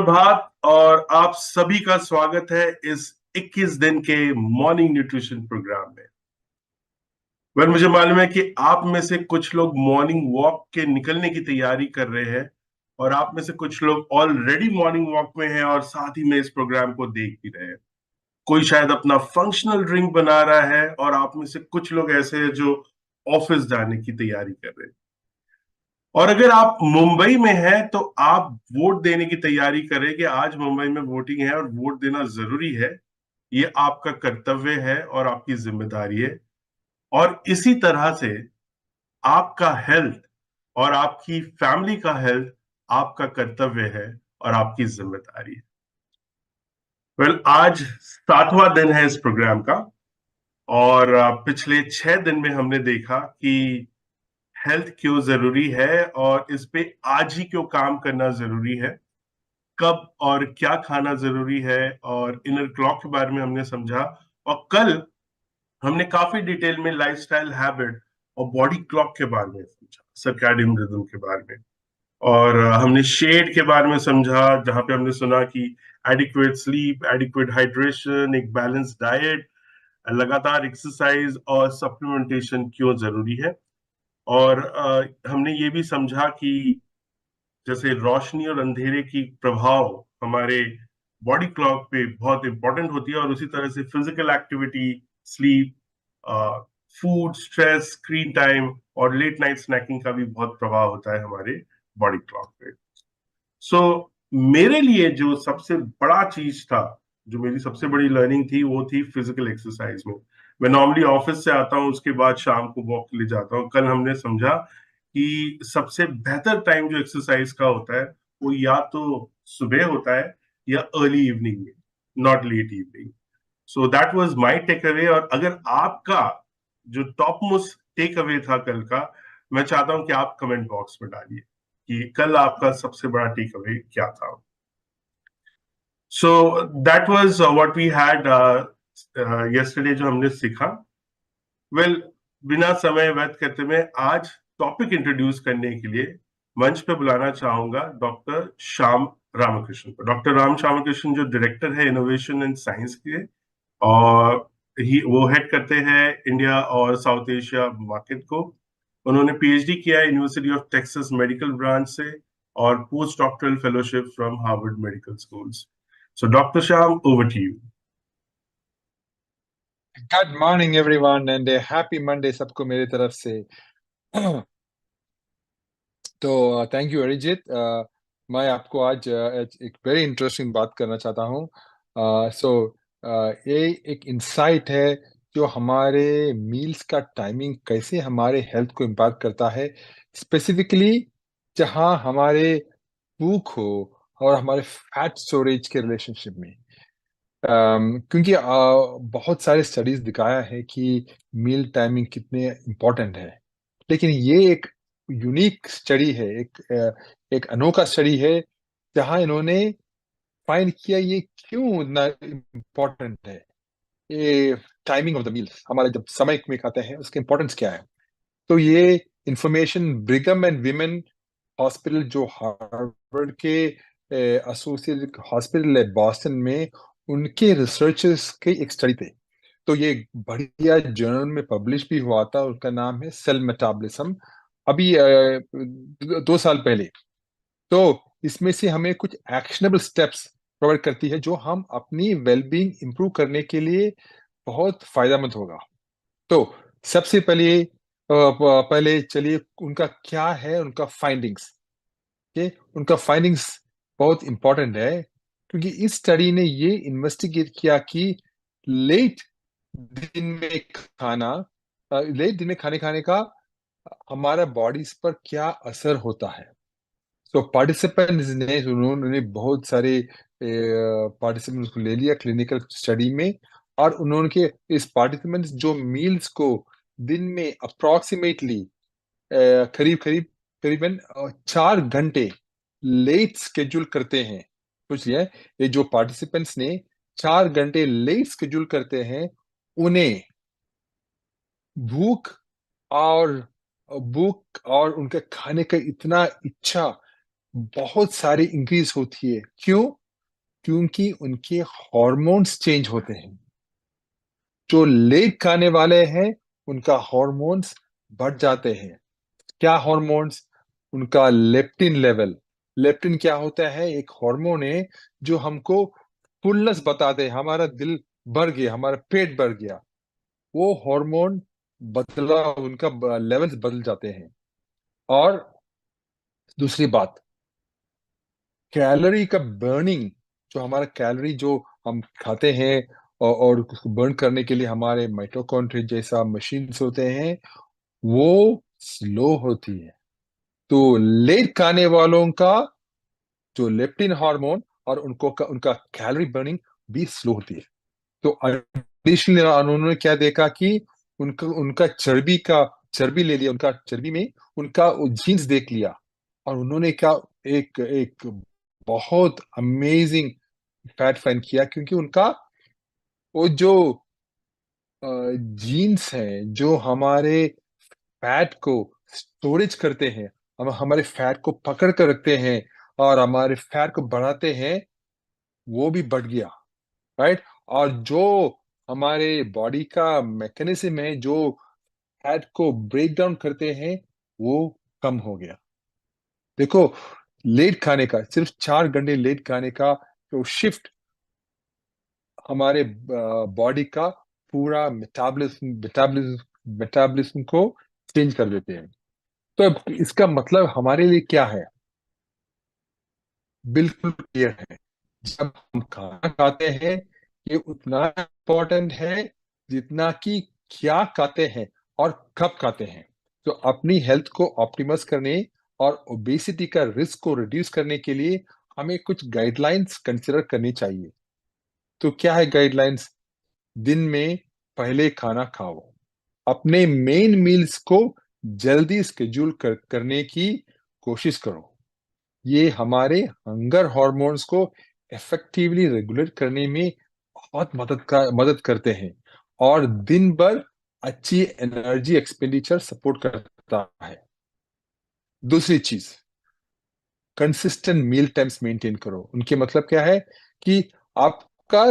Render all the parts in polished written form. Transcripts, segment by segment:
सुप्रभात और आप सभी का स्वागत है इस 21 दिन के मॉर्निंग न्यूट्रिशन प्रोग्राम में। मुझे मालूम है कि आप में से कुछ लोग मॉर्निंग वॉक के निकलने की तैयारी कर रहे हैं और आप में से कुछ लोग ऑलरेडी मॉर्निंग वॉक में हैं और साथ ही में इस प्रोग्राम को देख भी रहे हैं। कोई शायद अपना फंक्शनल ड्रिंक बना रहा है और आप में से कुछ लोग ऐसे हैं जो ऑफिस जाने की तैयारी कर रहे हैं। और अगर आप मुंबई में हैं तो आप वोट देने की तैयारी करें कि आज मुंबई में वोटिंग है और वोट देना जरूरी है। ये आपका कर्तव्य है और आपकी जिम्मेदारी है। और इसी तरह से आपका हेल्थ और आपकी फैमिली का हेल्थ आपका कर्तव्य है और आपकी जिम्मेदारी है। आज 7वां दिन है इस प्रोग्राम का और पिछले 6 दिन में हमने देखा कि हेल्थ क्यों जरूरी है और इस पे आज ही क्यों काम करना जरूरी है, कब और क्या खाना जरूरी है और इनर क्लॉक के बारे में हमने समझा। और कल हमने काफी डिटेल में लाइफस्टाइल हैबिट और बॉडी क्लॉक के बारे में समझा, सर्कैडियन रिदम के बारे में। और हमने शेड के बारे में समझा, जहां पे हमने सुना कि एडिक्वेट स्लीप, एडिक्वेट हाइड्रेशन, एक बैलेंस डाइट, लगातार एक्सरसाइज और सप्लीमेंटेशन क्यों जरूरी है। और हमने ये भी समझा कि जैसे रोशनी और अंधेरे की प्रभाव हमारे बॉडी क्लॉक पे बहुत इंपॉर्टेंट होती है और उसी तरह से physical activity, sleep, food, stress, screen time और लेट नाइट स्नैकिंग का भी बहुत प्रभाव होता है हमारे बॉडी क्लॉक पे। सो मेरे लिए जो सबसे बड़ा चीज था, जो मेरी सबसे बड़ी लर्निंग थी, वो थी फिजिकल एक्सरसाइज में। मैं नॉर्मली ऑफिस से आता हूँ, उसके बाद शाम को वॉक के लिए जाता हूँ। कल हमने समझा कि सबसे बेहतर टाइम जो एक्सरसाइज का होता है वो या तो सुबह होता है या अर्ली इवनिंग में, not late evening. So that was my take away. और अगर आपका जो टॉप मोस्ट टेक अवे था कल का, मैं चाहता हूं कि आप कमेंट बॉक्स में डालिए कि कल आपका सबसे बड़ा टेक अवे क्या था। So that was what we had yesterday, जो हमने सीखा। बिना समय व्यर्थ करते हुए आज टॉपिक इंट्रोड्यूस करने के लिए मंच पे बुलाना चाहूंगा डॉक्टर श्याम रामकृष्ण को। डॉक्टर राम श्यामकृष्ण जो डायरेक्टर है इनोवेशन एंड साइंस के, और वो हेड करते हैं इंडिया और साउथ एशिया मार्केट को। उन्होंने पीएचडी किया है university of Texas medical branch से और post doctoral fellowship from Harvard medical schools. So doctor Shyam, over to you. Good morning everyone and happy Monday सबको मेरी तरफ से। तो थैंक यू अरिजीत। मैं आपको आज एक वेरी इंटरेस्टिंग बात करना चाहता हूँ। सो ये एक इंसाइट है जो हमारे मील्स का टाइमिंग कैसे हमारे हेल्थ को इम्पैक्ट करता है, स्पेसिफिकली जहाँ हमारे भूख हो और हमारे फैट स्टोरेज के रिलेशनशिप में। क्योंकि बहुत सारे स्टडीज दिखाया है कि मील टाइमिंग कितने इम्पोर्टेंट है, लेकिन ये एक यूनिक स्टडी है, एक अनोखा स्टडी है जहां इन्होंने फाइंड किया ये क्यों इतना इम्पोर्टेंट है। ये टाइमिंग ऑफ द मील्स, हमारे जब समय में खाते हैं उसका इम्पोर्टेंस क्या है। तो ये इंफॉर्मेशन ब्रिगम एंड विमेन हॉस्पिटल, जो हार्वर्ड के एसोसिएटेड हॉस्पिटल है बॉस्टन में, उनके रिसर्चर्स के एक स्टडी थे। तो ये एक बढ़िया जर्नल में पब्लिश भी हुआ था, उनका नाम है सेल मेटाबॉलिज्म, अभी 2 साल पहले। तो इसमें से हमें कुछ एक्शनेबल स्टेप्स प्रोवाइड करती है जो हम अपनी वेलबींग इंप्रूव करने के लिए बहुत फायदेमंद होगा। तो सबसे पहले चलिए उनका क्या है, उनका फाइंडिंग्स। उनका फाइंडिंग्स बहुत इंपॉर्टेंट है क्योंकि इस स्टडी ने ये इन्वेस्टिगेट किया कि लेट दिन में खाना लेट दिन में खाने खाने का हमारा बॉडीज पर क्या असर होता है। तो पार्टिसिपेंट्स ने, उन्होंने बहुत सारे पार्टिसिपेंट्स को ले लिया क्लिनिकल स्टडी में, और उन्होंने के इस पार्टिसिपेंट्स जो मील्स को दिन में अप्रोक्सीमेटली करीब करीब करीबन 4 घंटे लेट स्केड्यूल करते हैं। सोच लिया, ये जो पार्टिसिपेंट्स ने 4 घंटे लेट स्केड्यूल करते हैं, उन्हें भूख और भूख और उनके खाने का इतना इच्छा बहुत सारी इंक्रीज होती है। क्यों? क्योंकि उनके हार्मोन्स चेंज होते हैं। जो लेट खाने वाले हैं उनका हार्मोन्स बढ़ जाते हैं। क्या हार्मोन्स? उनका लेप्टिन लेवल। लेप्टिन क्या होता है? एक हार्मोन है जो हमको फुलनेस बताते हैं, हमारा दिल भर गया, हमारा पेट भर गया। वो हार्मोन बदला, उनका लेवल्स बदल जाते हैं। और दूसरी बात, कैलोरी का बर्निंग, जो हमारा कैलोरी जो हम खाते हैं और उसको बर्न करने के लिए हमारे माइटोकॉन्ड्रिया जैसा मशीन्स होते हैं, वो स्लो होती है। तो लेट खाने वालों का जो लेप्टिन हार्मोन और उनका कैलोरी बर्निंग भी स्लो होती है। तो एडिशनली उन्होंने क्या देखा कि उनका उनका चर्बी ले लिया, उनका चर्बी में उनका जीन्स देख लिया। और उन्होंने क्या, एक एक बहुत अमेजिंग फैट फाइंड किया, क्योंकि उनका वो जो जीन्स हैं जो हमारे फैट को स्टोरेज करते हैं, हम हमारे फैट को पकड़ कर रखते हैं और हमारे फैट को बढ़ाते हैं, वो भी बढ़ गया। राइट? और जो हमारे बॉडी का मैकेनिज्म है जो फैट को ब्रेक डाउन करते हैं, वो कम हो गया। देखो, लेट खाने का, सिर्फ 4 घंटे लेट खाने का जो शिफ्ट हमारे बॉडी का पूरा मेटाबॉलिज्म को चेंज कर देते हैं। तो अब इसका मतलब हमारे लिए क्या है? बिल्कुल क्लियर है। जब हम खाना खाते हैं, ये उतना इम्पोर्टेंट है जितना कि क्या खाते हैं और कब खाते हैं। तो अपनी हेल्थ को ऑप्टिमाइज करने और ओबेसिटी का रिस्क को रिड्यूस करने के लिए हमें कुछ गाइडलाइंस कंसिडर करनी चाहिए। तो क्या है गाइडलाइंस? दिन में पहले खाना खाओ। अपने मेन मील्स को जल्दी स्केड्यूल करने की कोशिश करो। ये हमारे हंगर हॉर्मोन्स को इफेक्टिवली रेगुलेट करने में बहुत मदद करते हैं और दिन भर अच्छी एनर्जी एक्सपेंडिचर सपोर्ट करता है। दूसरी चीज, कंसिस्टेंट मील टाइम्स मेंटेन करो। उनके मतलब क्या है? कि आपका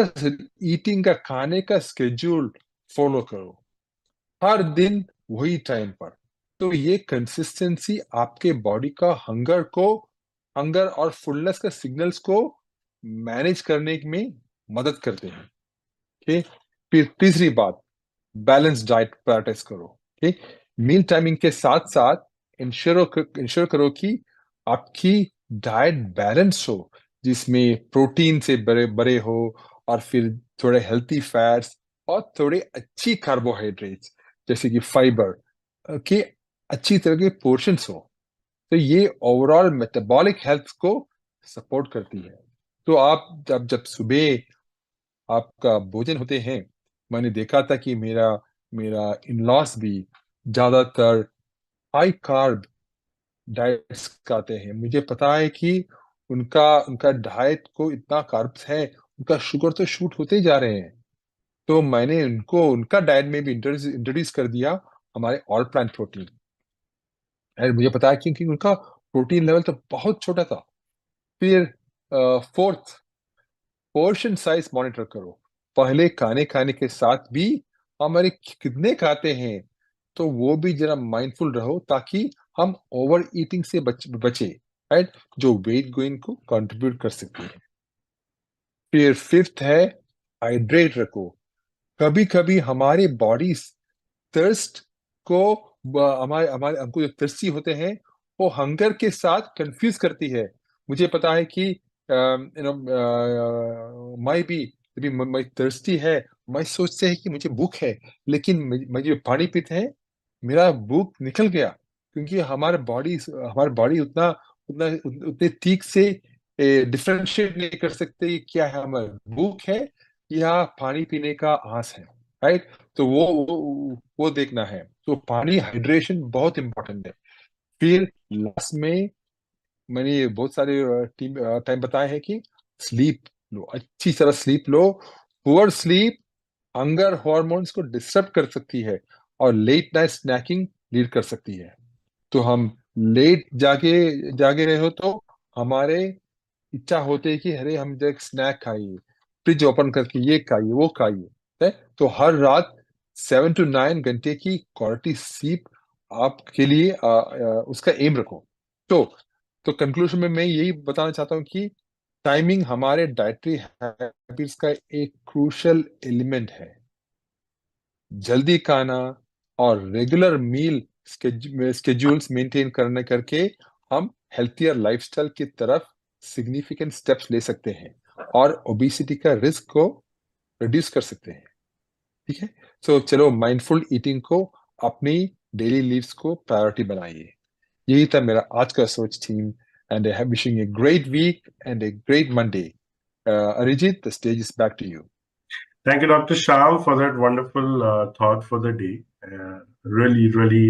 ईटिंग का, खाने का स्केड्यूल फॉलो करो, हर दिन वही टाइम पर। तो ये कंसिस्टेंसी आपके बॉडी का हंगर और फुलनेस का सिग्नल्स को मैनेज करने में मदद करते हैं। ठीक? फिर तीसरी बात, बैलेंस डाइट प्रायोरिटाइज करो। ठीक? मील टाइमिंग के साथ साथ इंश्योर करो कि आपकी डाइट बैलेंस हो, जिसमें प्रोटीन से बड़े बड़े हो और फिर थोड़े हेल्थी फैट्स और थोड़े अच्छी कार्बोहाइड्रेट्स जैसे कि फाइबर के अच्छी तरह के पोर्शंस हो। तो ये ओवरऑल मेटाबॉलिक हेल्थ को सपोर्ट करती है। तो आप जब जब सुबह आपका भोजन होते हैं, मैंने देखा था कि मेरा मेरा इन लॉस भी ज्यादातर हाई कार्ब डाइट्स खाते हैं। मुझे पता है कि उनका उनका डाइट को इतना कार्ब्स है, उनका शुगर तो शूट होते ही जा रहे हैं। तो मैंने उनको उनका डाइट में भी इंट्रोड्यूस कर दिया हमारे ऑल प्लांट प्रोटीन। और मुझे पता है क्योंकि उनका प्रोटीन लेवल तो बहुत छोटा था। फिर फोर्थ, पोर्शन साइज मॉनिटर करो। पहले खाने खाने के साथ भी हमारे कितने खाते हैं, तो वो भी जरा माइंडफुल रहो, ताकि हम ओवर ईटिंग से बचे। राइट? जो वेट गेन को कंट्रीब्यूट कर सकती है। फिर फिफ्थ है, हाइड्रेट रखो। कभी कभी हमारी बॉडी थर्स्ट को हमारे हमारे हमको जो thirsty होते हैं, वो हंगर के साथ कंफ्यूज करती है। मुझे पता है कि यू नो मैं भी जब मैं thirsty है, मैं सोचते हैं कि मुझे भूख है, लेकिन मैं जो पानी पीते हैं, मेरा भूख निकल गया। क्योंकि हमारे बॉडी उतना उतना उतने ठीक से डिफरेंशिएट नहीं कर सकते कि क्या है, हमारी भूख है या पानी पीने का आस है। राइट? तो वो देखना है। तो पानी हाइड्रेशन बहुत इंपॉर्टेंट है। फिर लास्ट में मैंने ये बहुत सारे टीम टाइम बताए हैं कि स्लीप लो, अच्छी तरह स्लीप लो। पुअर स्लीप हंगर हॉर्मोन्स को डिस्टर्ब कर सकती है और लेट नाइट स्नैकिंग लीड कर सकती है। तो हम लेट जागे जागे रहे हो तो हमारे इच्छा होती है कि अरे हम एक स्नैक खाइए, फ्रिज ओपन करके ये खाइए वो खाइए, है? तो हर रात 7 to 9 घंटे की क्वालिटी स्लीप आपके लिए उसका एम रखो। तो कंक्लूजन में मैं यही बताना चाहता हूँ कि टाइमिंग हमारे डाइटरी हैबिट्स का एक क्रूशियल एलिमेंट है। जल्दी खाना और रेगुलर मील स्केड्यूल्स मेंटेन करने करके हम हेल्थियर लाइफस्टाइल की तरफ सिग्निफिकेंट स्टेप्स ले सकते हैं और ओबेसिटी का रिस्क को रिड्यूस कर सकते हैं। ठीक है, सो चलो माइंडफुल ईटिंग को अपनी डेली लीव्स को प्रायोरिटी बनाइए। यही था मेरा आज का सोच theme, and I am wishing a great week and a great Monday. Arijit, the stage is back to you. Thank you, Dr. Sham, for that wonderful thought for the day. Really, really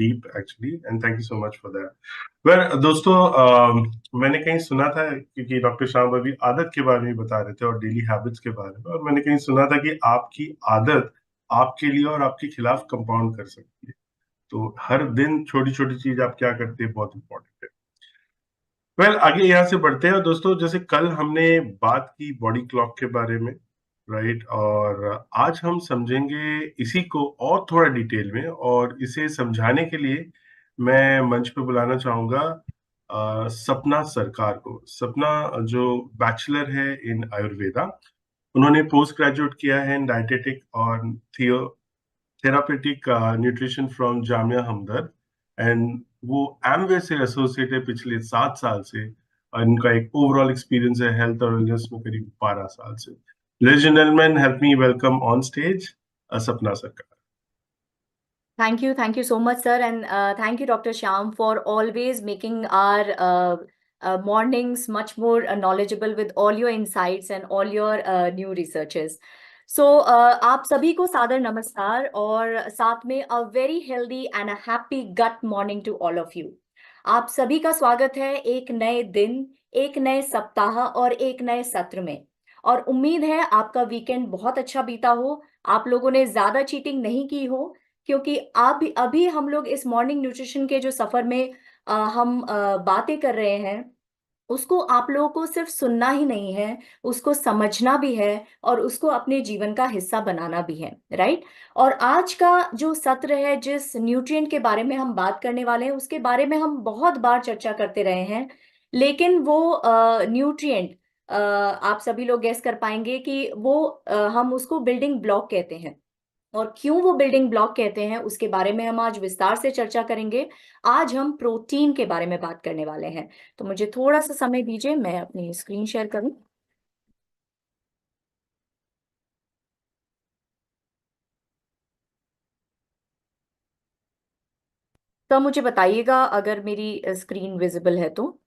deep, actually, and thank you so much for that. Well, दोस्तों, मैंने कहीं सुना था, क्योंकि doctor शाम अभी आदत के बारे में बता रहे थे और डेली हैबिट्स के बारे में, और मैंने कहीं सुना था कि आपकी आदत आपके लिए और आपके खिलाफ कंपाउंड कर सकती है। तो हर दिन छोटी छोटी चीज आप क्या करते हैं, बहुत इंपॉर्टेंट है। वेल, आगे यहाँ से बढ़ते हैं। और दोस्तों, जैसे कल हमने बात की बॉडी क्लॉक के बारे में, राइट, और आज हम समझेंगे इसी को और थोड़ा डिटेल में। और इसे समझाने के लिए मैं मंच पे बुलाना चाहूंगा सपना सरकार को। सपना जो बैचलर है इन आयुर्वेदा, उन्होंने पोस्ट ग्रेजुएट किया है इन डाइटेटिक और therapeutic nutrition from Jamia Hamdard, and वो एमवे से एसोसिएट है पिछले 7 साल से। और इनका एक ओवरऑल एक्सपीरियंस है हेल्थ और वेलनेस में करीब 12 साल से। Ladies and gentleman, help me welcome on stage सपना सरकार। Thank you so much, sir, and thank you, Dr. Shyam, for always making our mornings much more knowledgeable with all your insights and all your new researches. So, आप सभी को सादर नमस्कार और साथ में a very healthy and a happy gut morning to all of you. आप सभी का स्वागत है एक नए दिन, एक नए सप्ताह और एक नए सत्र में। और उम्मीद है आपका वीकेंड बहुत अच्छा बीता हो, आप लोगों ने ज्यादा चीटिंग नहीं की हो, क्योंकि अभी हम लोग इस मॉर्निंग न्यूट्रिशन के जो सफर में हम बातें कर रहे हैं, उसको आप लोगों को सिर्फ सुनना ही नहीं है, उसको समझना भी है और उसको अपने जीवन का हिस्सा बनाना भी है, राइट। और आज का जो सत्र है, जिस न्यूट्रिएंट के बारे में हम बात करने वाले हैं, उसके बारे में हम बहुत बार चर्चा करते रहे हैं, लेकिन वो न्यूट्रिएंट आप सभी लोग गेस कर पाएंगे कि वो हम उसको बिल्डिंग ब्लॉक कहते हैं। और क्यों वो बिल्डिंग ब्लॉक कहते हैं, उसके बारे में हम आज विस्तार से चर्चा करेंगे। आज हम प्रोटीन के बारे में बात करने वाले हैं। तो मुझे थोड़ा सा समय दीजिए, मैं अपनी स्क्रीन शेयर करूं। तो मुझे बताइएगा अगर मेरी स्क्रीन विजिबल है तो।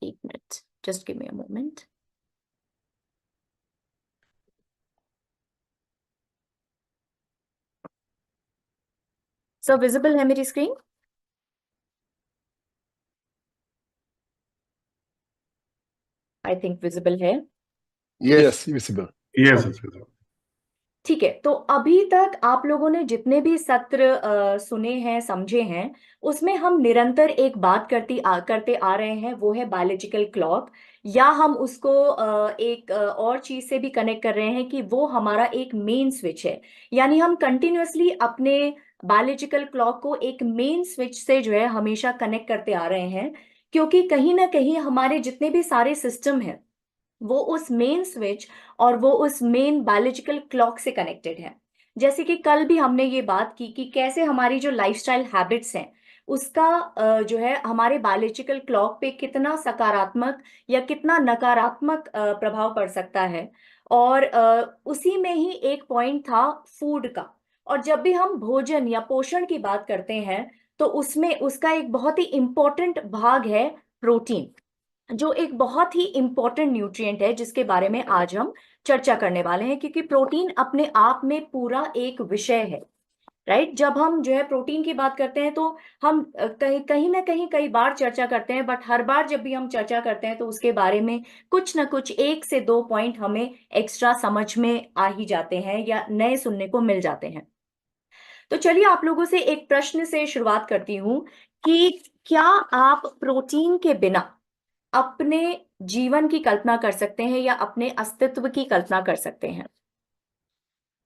एक minute, just give me a moment. So visible है मेरी स्क्रीन? आई थिंक विजिबल है। Yes, visible. यस। ठीक है, तो अभी तक आप लोगों ने जितने भी सत्र सुने हैं, समझे हैं, उसमें हम निरंतर एक बात करते आ रहे हैं, वो है बायोलॉजिकल क्लॉक। या हम उसको एक और चीज से भी कनेक्ट कर रहे हैं कि वो हमारा एक मेन स्विच है। यानी हम कंटिन्यूअसली अपने बायोलॉजिकल क्लॉक को एक मेन स्विच से जो है हमेशा कनेक्ट करते आ रहे हैं, क्योंकि कहीं ना कहीं हमारे जितने भी सारे सिस्टम हैं, वो उस मेन स्विच और वो उस मेन बायोलॉजिकल क्लॉक से कनेक्टेड है। जैसे कि कल भी हमने ये बात की कि कैसे हमारी जो लाइफस्टाइल हैबिट्स हैं, उसका जो है हमारे बायोलॉजिकल क्लॉक पे कितना सकारात्मक या कितना नकारात्मक प्रभाव पड़ सकता है। और उसी में ही एक पॉइंट था फूड का। और जब भी हम भोजन या पोषण की बात करते हैं, तो उसमें उसका एक बहुत ही इंपॉर्टेंट भाग है प्रोटीन, जो एक बहुत ही इंपॉर्टेंट न्यूट्रिएंट है, जिसके बारे में आज हम चर्चा करने वाले हैं। क्योंकि प्रोटीन अपने आप में पूरा एक विषय है, राइट। जब हम जो है प्रोटीन की बात करते हैं, तो हम कहीं कहीं ना कहीं कई बार चर्चा करते हैं, बट हर बार जब भी हम चर्चा करते हैं तो उसके बारे में कुछ ना कुछ 1 से 2 पॉइंट हमें एक्स्ट्रा समझ में आ ही जाते हैं या नए सुनने को मिल जाते हैं। तो चलिए, आप लोगों से एक प्रश्न से शुरुआत करती हूँ कि क्या आप प्रोटीन के बिना अपने जीवन की कल्पना कर सकते हैं या अपने अस्तित्व की कल्पना कर सकते हैं?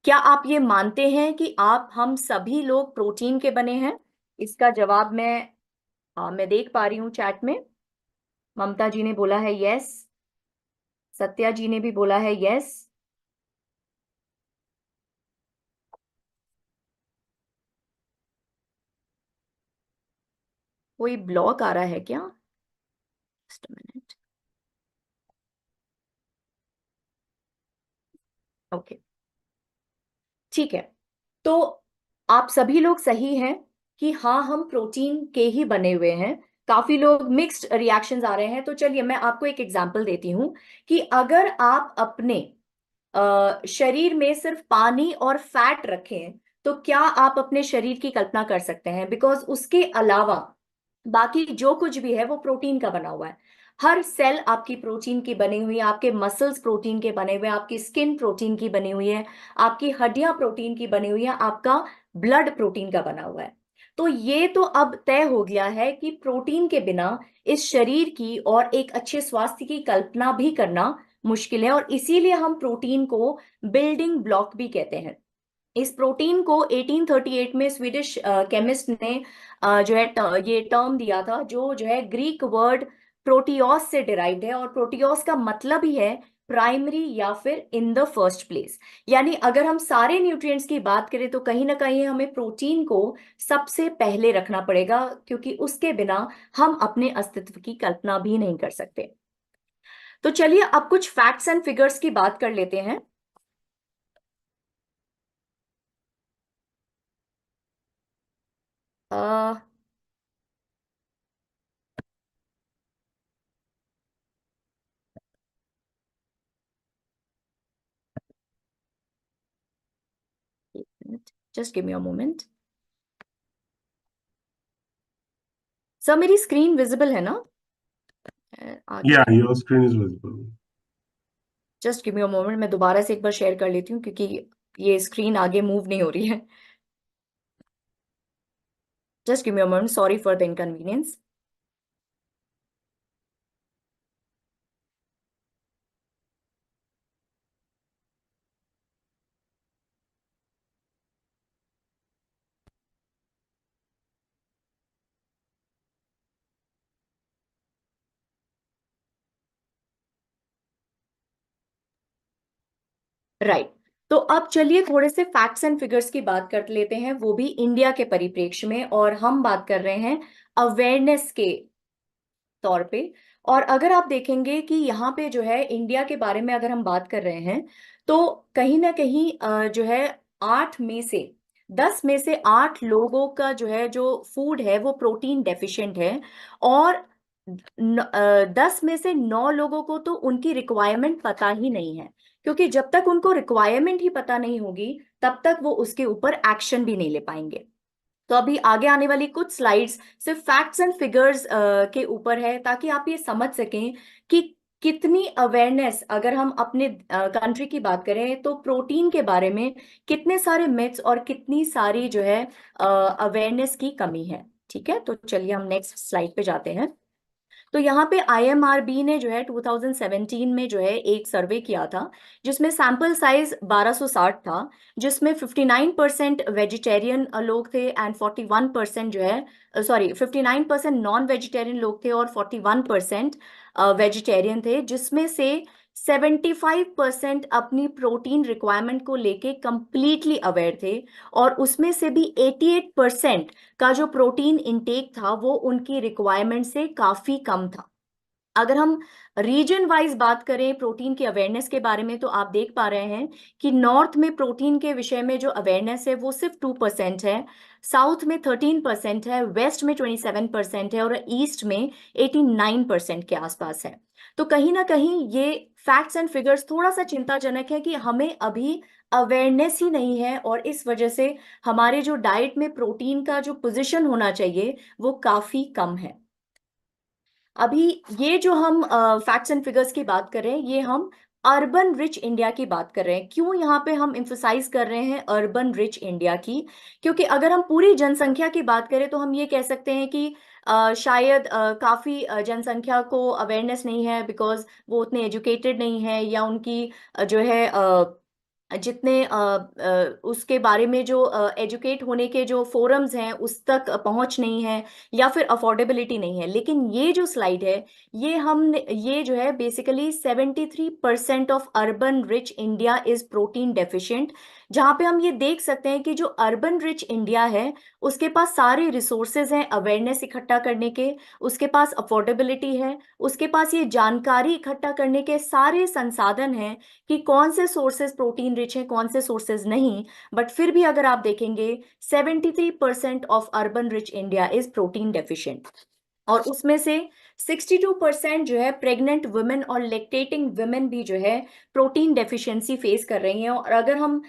क्या आप ये मानते हैं कि हम सभी लोग प्रोटीन के बने हैं? इसका जवाब मैं देख पा रही हूँ चैट में। ममता जी ने बोला है यस, सत्या जी ने भी बोला है यस। कोई ब्लॉक आ रहा है क्या? Just minute. ओके, ठीक है। तो आप सभी लोग सही हैं कि हाँ, हम प्रोटीन के ही बने हुए हैं। काफी लोग मिक्स्ड रिएक्शंस आ रहे हैं, तो चलिए मैं आपको एक एग्जांपल देती हूँ कि अगर आप अपने शरीर में सिर्फ पानी और फैट रखें तो क्या आप अपने शरीर की कल्पना कर सकते हैं? बिकॉज उसके अलावा बाकी जो कुछ भी है वो प्रोटीन का बना हुआ है। हर सेल आपकी प्रोटीन की बनी हुई है, आपके मसल्स प्रोटीन के बने हुए हैं, आपकी स्किन प्रोटीन की बनी हुई है, आपकी हड्डियां प्रोटीन की बनी हुई है, आपका ब्लड प्रोटीन का बना हुआ है। तो ये तो अब तय हो गया है कि प्रोटीन के बिना इस शरीर की और एक अच्छे स्वास्थ्य की कल्पना भी करना मुश्किल है, और इसीलिए हम प्रोटीन को बिल्डिंग ब्लॉक भी कहते हैं। इस प्रोटीन को 1838 में स्वीडिश केमिस्ट ने जो है ये टर्म दिया था, जो है ग्रीक वर्ड प्रोटियोस से डिराइव्ड है, और प्रोटियोस का मतलब ही है प्राइमरी या फिर इन द फर्स्ट प्लेस। यानी अगर हम सारे न्यूट्रिएंट्स की बात करें तो कहीं ना कहीं हमें प्रोटीन को सबसे पहले रखना पड़ेगा, क्योंकि उसके बिना हम अपने अस्तित्व की कल्पना भी नहीं कर सकते। तो चलिए अब कुछ फैक्ट्स एंड फिगर्स की बात कर लेते हैं। अ just give me a moment. Sir मेरी स्क्रीन विजिबल है ना? आगे Yeah, your screen is visible. Just give me a moment, मैं दोबारा से एक बार शेयर कर लेती हूँ क्योंकि ये स्क्रीन आगे मूव नहीं हो रही है। Just give me a moment, sorry for the inconvenience. Right, तो अब चलिए थोड़े से फैक्ट्स एंड फिगर्स की बात कर लेते हैं, वो भी इंडिया के परिप्रेक्ष्य में, और हम बात कर रहे हैं अवेयरनेस के तौर पे। और अगर आप देखेंगे कि यहाँ पे जो है इंडिया के बारे में अगर हम बात कर रहे हैं तो कहीं ना कहीं जो है 10 में से 8 लोगों का जो है जो फूड है वो प्रोटीन डेफिशिएंट है, और 10 में से 9 लोगों को तो उनकी रिक्वायरमेंट पता ही नहीं है, क्योंकि जब तक उनको रिक्वायरमेंट ही पता नहीं होगी तब तक वो उसके ऊपर एक्शन भी नहीं ले पाएंगे। तो अभी आगे आने वाली कुछ स्लाइड्स सिर्फ फैक्ट्स एंड फिगर्स के ऊपर है, ताकि आप ये समझ सकें कि कितनी अवेयरनेस, अगर हम अपने कंट्री की बात करें तो प्रोटीन के बारे में कितने सारे मिथ्स और कितनी सारी जो है अवेयरनेस की कमी है। ठीक है, तो चलिए हम नेक्स्ट स्लाइड पे जाते हैं। तो यहाँ पे IMRB ने जो है 2017 में जो है एक सर्वे किया था, जिसमें सैंपल साइज 1260 था, जिसमें 59% वेजिटेरियन लोग थे एंड 41% जो है, सॉरी 59% नॉन वेजिटेरियन लोग थे और 41% वेजिटेरियन थे, जिसमें से 75% अपनी प्रोटीन रिक्वायरमेंट को लेके कंप्लीटली अवेयर थे, और उसमें से भी 88% का जो प्रोटीन इंटेक था वो उनकी रिक्वायरमेंट से काफी कम था। अगर हम रीजन वाइज बात करें प्रोटीन की अवेयरनेस के बारे में, तो आप देख पा रहे हैं कि नॉर्थ में प्रोटीन के विषय में जो अवेयरनेस है वो सिर्फ 2% है, साउथ में 13% है, वेस्ट में 27% है, और ईस्ट में 89% के आसपास है। तो कहीं ना कहीं ये फैक्ट्स एंड फिगर्स थोड़ा सा चिंताजनक है कि हमें अभी अवेयरनेस ही नहीं है, और इस वजह से हमारे जो डाइट में प्रोटीन का जो पोजीशन होना चाहिए वो काफी कम है। अभी ये जो हम फैक्ट्स एंड फिगर्स की बात कर रहे हैं, ये हम अर्बन रिच इंडिया की बात कर रहे हैं। क्यों यहाँ पे हम एम्फसाइज कर रहे हैं अर्बन रिच इंडिया की? क्योंकि अगर हम पूरी जनसंख्या की बात करें तो हम ये कह सकते हैं कि शायद काफी जनसंख्या को अवेयरनेस नहीं है, बिकॉज वो उतने एजुकेटेड नहीं है, या उनकी जो है जितने उसके बारे में जो एजुकेट होने के जो फोरम्स हैं उस तक पहुंच नहीं है, या फिर अफोर्डेबिलिटी नहीं है। लेकिन ये जो स्लाइड है, ये जो है basically 73% of urban rich India is protein deficient, जहां पे हम ये देख सकते हैं कि जो अर्बन रिच इंडिया है उसके पास सारे रिसोर्सेज हैं अवेयरनेस इकट्ठा करने के, उसके पास अफोर्डेबिलिटी है, उसके पास ये जानकारी इकट्ठा करने के सारे संसाधन हैं कि कौन से सोर्सेज प्रोटीन रिच हैं, कौन से सोर्सेज नहीं। बट फिर भी अगर आप देखेंगे 73% of urban rich India is protein deficient, और उसमें से 62% जो है प्रेग्नेंट वुमेन और लेक्टेटिंग वुमेन भी जो है प्रोटीन डेफिशिएंसी फेस कर रही हैं। और अगर हम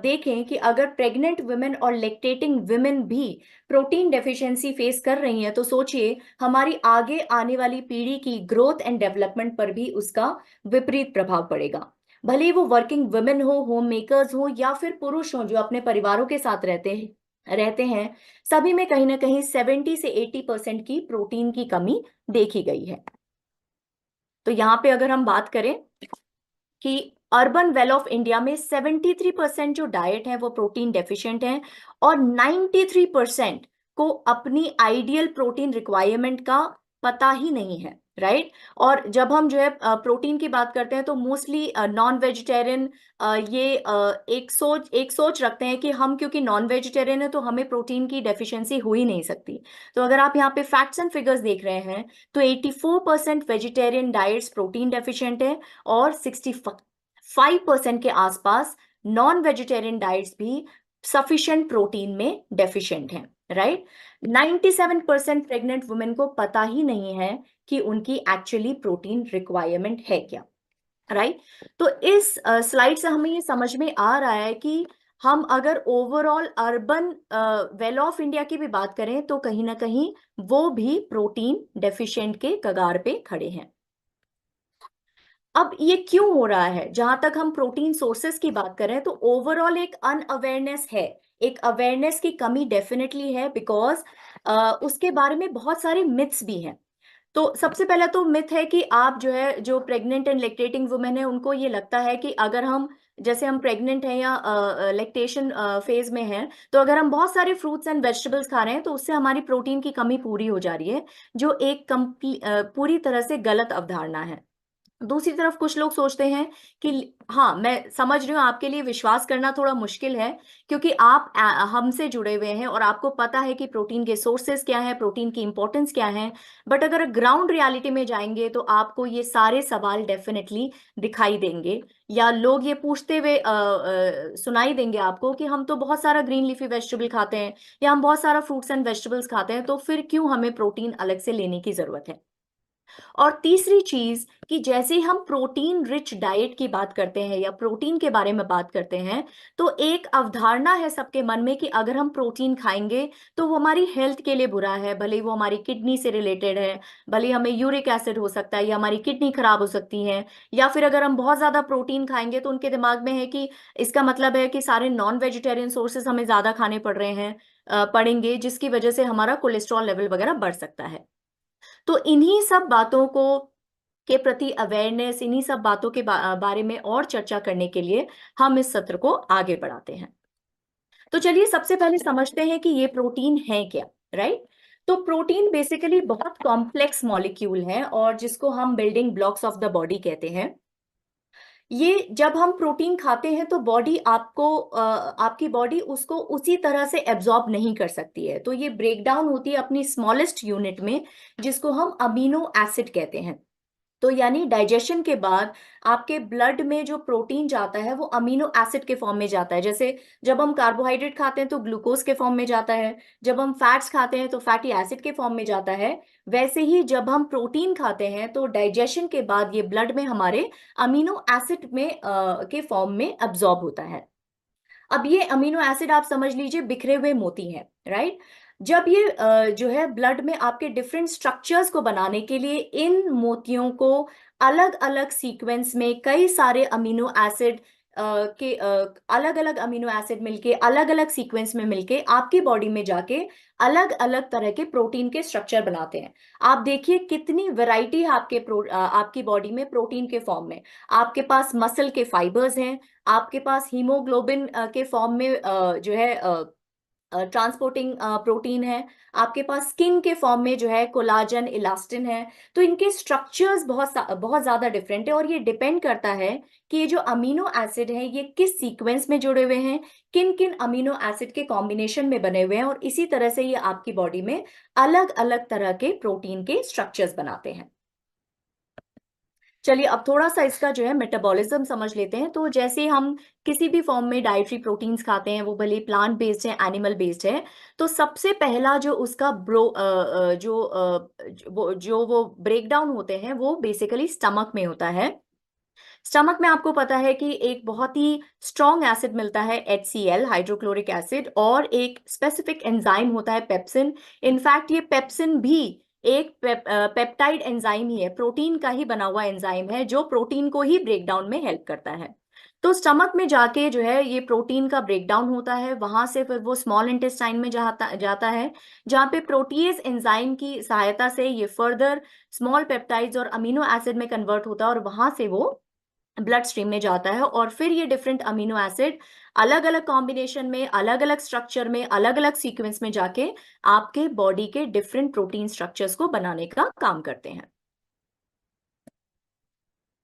देखें कि अगर प्रेग्नेंट वुमेन और लेक्टेटिंग वुमेन भी प्रोटीन डेफिशिएंसी फेस कर रही हैं, तो सोचिए हमारी आगे आने वाली पीढ़ी की ग्रोथ एंड डेवलपमेंट पर भी उसका विपरीत प्रभाव पड़ेगा। भले ही वो वर्किंग वुमेन हो, होम मेकर्स हो, या फिर पुरुष हो जो अपने परिवारों के साथ रहते हैं, सभी में कहीं ना कहीं 70 से 80% की प्रोटीन की कमी देखी गई है। तो यहाँ पे अगर हम बात करें कि अर्बन वेल ऑफ इंडिया में 73% जो डाइट है वो प्रोटीन डेफिशिएंट है, और 93% को अपनी आइडियल प्रोटीन रिक्वायरमेंट का पता ही नहीं है, राइट। और जब हम जो है प्रोटीन की बात करते हैं तो मोस्टली नॉन वेजिटेरियन ये एक सोच रखते हैं कि हम क्योंकि नॉन वेजिटेरियन है तो हमें प्रोटीन की डेफिशिएंसी हो ही नहीं सकती। तो अगर आप यहाँ पे फैक्ट्स एंड फिगर्स देख रहे हैं तो 84% वेजिटेरियन डाइट्स प्रोटीन डेफिशिएंट है, और 65% के आसपास नॉन वेजिटेरियन डाइट्स भी सफिशिएंट प्रोटीन में डेफिशिएंट हैं, राइट। 97% प्रेग्नेंट वुमेन को पता ही नहीं है कि उनकी एक्चुअली प्रोटीन रिक्वायरमेंट है क्या, राइट। तो इस स्लाइड से हमें ये समझ में आ रहा है कि हम अगर overall urban well of India की भी बात करें तो कहीं ना कहीं वो भी प्रोटीन डेफिशिएंट के कगार पे खड़े हैं। अब ये क्यों हो रहा है? जहां तक हम प्रोटीन सोर्सेस की बात करें तो ओवरऑल एक अनअवेयरनेस है, एक अवेयरनेस की कमी डेफिनेटली है, बिकॉज उसके बारे में बहुत सारे मिथ्स भी हैं। तो सबसे पहला तो मिथ है कि आप जो है जो प्रेग्नेंट एंड लेक्टेटिंग वुमेन है उनको ये लगता है कि अगर हम जैसे हम प्रेग्नेंट हैं या लेक्टेशन फेज में हैं, तो अगर हम बहुत सारे फ्रूट्स एंड वेजिटेबल्स खा रहे हैं तो उससे हमारी प्रोटीन की कमी पूरी हो जा रही है, जो एक पूरी तरह से गलत अवधारणा है। दूसरी तरफ कुछ लोग सोचते हैं कि हाँ, मैं समझ रही हूँ आपके लिए विश्वास करना थोड़ा मुश्किल है, क्योंकि आप हमसे जुड़े हुए हैं और आपको पता है कि प्रोटीन के सोर्सेस क्या है, प्रोटीन की इंपॉर्टेंस क्या है। बट अगर ग्राउंड रियलिटी में जाएंगे तो आपको ये सारे सवाल डेफिनेटली दिखाई देंगे, या लोग ये पूछते हुए सुनाई देंगे आपको कि हम तो बहुत सारा ग्रीन लीफी वेजिटेबल खाते हैं, या हम बहुत सारा फ्रूट्स एंड वेजिटेबल्स खाते हैं, तो फिर क्यों हमें प्रोटीन अलग से लेने की जरूरत है। और तीसरी चीज कि जैसे हम प्रोटीन रिच डाइट की बात करते हैं या प्रोटीन के बारे में बात करते हैं, तो एक अवधारणा है सबके मन में कि अगर हम प्रोटीन खाएंगे तो वो हमारी हेल्थ के लिए बुरा है, भले ही वो हमारी किडनी से रिलेटेड है, भले ही हमें यूरिक एसिड हो सकता है या हमारी किडनी खराब हो सकती है, या फिर अगर हम बहुत ज्यादा प्रोटीन खाएंगे तो उनके दिमाग में है कि इसका मतलब है कि सारे नॉन वेजिटेरियन सोर्सेस हमें ज्यादा खाने पड़ रहे हैं पड़ेंगे, जिसकी वजह से हमारा कोलेस्ट्रॉल लेवल वगैरह बढ़ सकता है। तो इन्हीं सब बातों को के प्रति अवेयरनेस, इन्हीं सब बातों के बारे में और चर्चा करने के लिए हम इस सत्र को आगे बढ़ाते हैं। तो चलिए सबसे पहले समझते हैं कि ये प्रोटीन है क्या, राइट। तो प्रोटीन बेसिकली बहुत कॉम्प्लेक्स मॉलिक्यूल है, और जिसको हम building blocks of the body कहते हैं। ये जब हम प्रोटीन खाते हैं तो बॉडी आपकी बॉडी उसको उसी तरह से एब्जॉर्ब नहीं कर सकती है, तो ये ब्रेक डाउन होती है अपनी स्मॉलेस्ट यूनिट में, जिसको हम अमीनो एसिड कहते हैं। तो यानी डाइजेशन के बाद आपके ब्लड में जो प्रोटीन जाता है वो अमीनो एसिड के फॉर्म में जाता है। जैसे जब हम कार्बोहाइड्रेट खाते हैं तो ग्लूकोज के फॉर्म में जाता है, जब हम फैट्स खाते हैं तो फैटी एसिड के फॉर्म में जाता है। वैसे ही जब हम प्रोटीन खाते हैं तो डाइजेशन के बाद ये ब्लड में हमारे अमीनो एसिड में के फॉर्म में अब्सॉर्ब होता है। अब ये अमीनो एसिड आप समझ लीजिए बिखरे हुए मोती हैं, राइट। जब ये जो है ब्लड में आपके डिफरेंट स्ट्रक्चर्स को बनाने के लिए इन मोतियों को अलग अलग सीक्वेंस में कई सारे अमीनो एसिड के अलग अलग अमीनो एसिड मिलके अलग अलग सीक्वेंस में मिलके आपकी बॉडी में जाके अलग अलग तरह के प्रोटीन के स्ट्रक्चर बनाते हैं। आप देखिए कितनी वैरायटी है आपकी बॉडी में प्रोटीन के फॉर्म में। आपके पास मसल के फाइबर्स हैं, आपके पास हीमोग्लोबिन के फॉर्म में जो है ट्रांसपोर्टिंग प्रोटीन है, आपके पास स्किन के फॉर्म में जो है कोलाजन इलास्टिन है। तो इनके स्ट्रक्चर्स बहुत ज्यादा डिफरेंट है और ये डिपेंड करता है कि ये जो अमीनो एसिड है ये किस सीक्वेंस में जुड़े हुए हैं, किन किन अमीनो एसिड के कॉम्बिनेशन में बने हुए हैं, और इसी तरह से ये आपकी बॉडी में अलग अलग तरह के प्रोटीन के स्ट्रक्चर्स बनाते हैं। चलिए अब थोड़ा सा इसका जो है मेटाबॉलिज्म समझ लेते हैं। तो जैसे हम किसी भी फॉर्म में डाइटरी प्रोटीन्स खाते हैं, वो भले प्लांट बेस्ड है एनिमल बेस्ड है, तो सबसे पहला जो उसका वो ब्रेक डाउन होते हैं वो बेसिकली स्टमक में होता है। स्टमक में आपको पता है कि एक बहुत ही स्ट्रॉन्ग एसिड मिलता है HCl हाइड्रोक्लोरिक एसिड, और एक स्पेसिफिक एंजाइम होता है पेप्सिन। इनफैक्ट ये पेप्सिन भी एक पेप्टाइड एंजाइम ही है, प्रोटीन का ही बना हुआ एंजाइम है जो प्रोटीन को ही ब्रेक डाउन में हेल्प करता है। तो स्टमक में जाके जो है ये प्रोटीन का ब्रेक डाउन होता है, वहां से फिर वो स्मॉल इंटेस्टाइन में जाता है, जहाँ पे प्रोटीज एंजाइम की सहायता से ये फर्दर स्मॉल पेप्टाइड्स और अमीनो एसिड में कन्वर्ट होता है, और वहां से वो ब्लड स्ट्रीम में जाता है। और फिर ये डिफरेंट अमीनो एसिड अलग अलग कॉम्बिनेशन में, अलग अलग स्ट्रक्चर में, अलग अलग सीक्वेंस में जाके आपके बॉडी के डिफरेंट प्रोटीन स्ट्रक्चर्स को बनाने का काम करते हैं।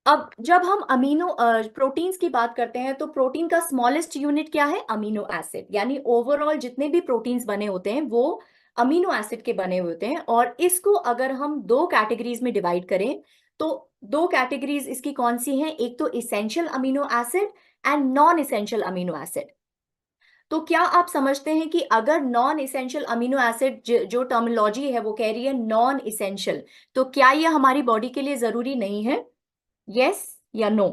अब जब हम अमीनो प्रोटीन्स की बात करते हैं तो प्रोटीन का स्मॉलेस्ट यूनिट क्या है? Amino acid. यानी ओवरऑल जितने भी प्रोटीन्स बने होते हैं वो अमीनो एसिड के बने हुए होते हैं। और इसको अगर हम दो कैटेगरीज में डिवाइड करें तो दो कैटेगरीज इसकी कौन सी हैं? एक तो essential amino acid and non essential amino acid. तो क्या आप समझते हैं कि अगर नॉन इसेंशियल अमीनो एसिड जो टर्मिनोलॉजी है वो कह रही है नॉन इसेंशियल, तो क्या ये हमारी बॉडी के लिए जरूरी नहीं है? यस या नो?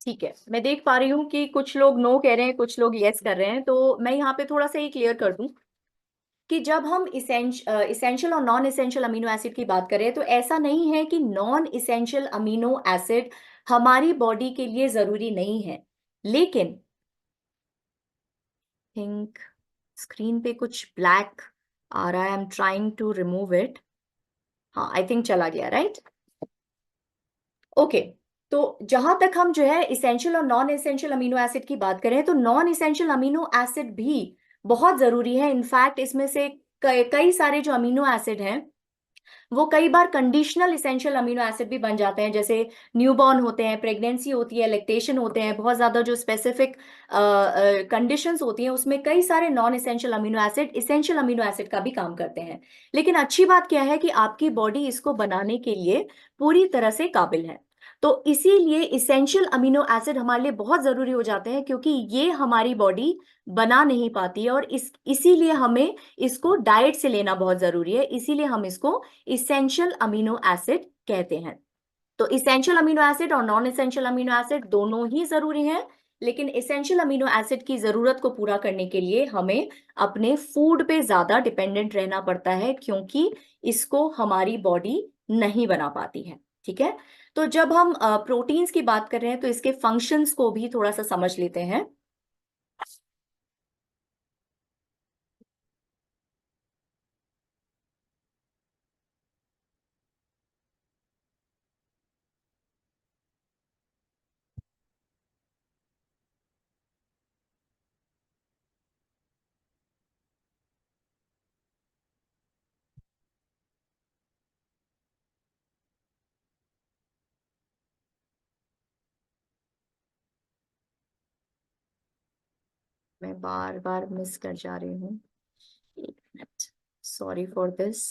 ठीक है, मैं देख पा रही हूँ कि कुछ लोग नो कह रहे हैं, कुछ लोग यस कर रहे हैं। तो मैं यहाँ पे थोड़ा सा ये क्लियर कर दूं कि जब हम इसेंशियल और नॉन इसेंशियल अमीनो एसिड की बात करें तो ऐसा नहीं है कि नॉन इसेंशियल अमीनो एसिड हमारी बॉडी के लिए जरूरी नहीं है। लेकिन थिंक स्क्रीन पे कुछ ब्लैक आ रहा है, I am trying to remove it. हाँ, आई थिंक चला गया, राइट? ओके। तो जहां तक हम जो है इसेंशियल और नॉन इसेंशियल अमीनो एसिड की बात करें तो नॉन इसेंशियल अमीनो एसिड भी बहुत जरूरी है। इनफैक्ट इसमें से कई सारे जो अमीनो एसिड हैं वो कई बार कंडीशनल इसेंशियल अमीनो एसिड भी बन जाते हैं। जैसे न्यूबॉर्न होते हैं, प्रेगनेंसी होती है, लैक्टेशन होते हैं, बहुत ज्यादा जो स्पेसिफिक कंडीशंस होती हैं उसमें कई सारे non essential amino acid essential amino acid का भी काम करते हैं। लेकिन अच्छी बात क्या है कि आपकी बॉडी इसको बनाने के लिए पूरी तरह से काबिल है। तो इसीलिए इसेंशियल अमीनो एसिड हमारे लिए बहुत जरूरी हो जाते हैं, क्योंकि ये हमारी बॉडी बना नहीं पाती है, और इसीलिए हमें इसको डाइट से लेना बहुत जरूरी है। इसीलिए हम इसको इसेंशियल अमीनो एसिड कहते हैं। तो इसेंशियल अमीनो एसिड और नॉन इसेंशियल अमीनो एसिड दोनों ही जरूरी हैं। लेकिन इसेंशियल अमीनो एसिड की जरूरत को पूरा करने के लिए हमें अपने फूड पे ज्यादा डिपेंडेंट रहना पड़ता है, क्योंकि इसको हमारी बॉडी नहीं बना पाती है। ठीक है। तो जब हम प्रोटीन्स की बात कर रहे हैं तो इसके फंक्शंस को भी थोड़ा सा समझ लेते हैं। मैं बार बार मिस कर जा रही हूँ, एक मिनट, सॉरी फॉर दिस।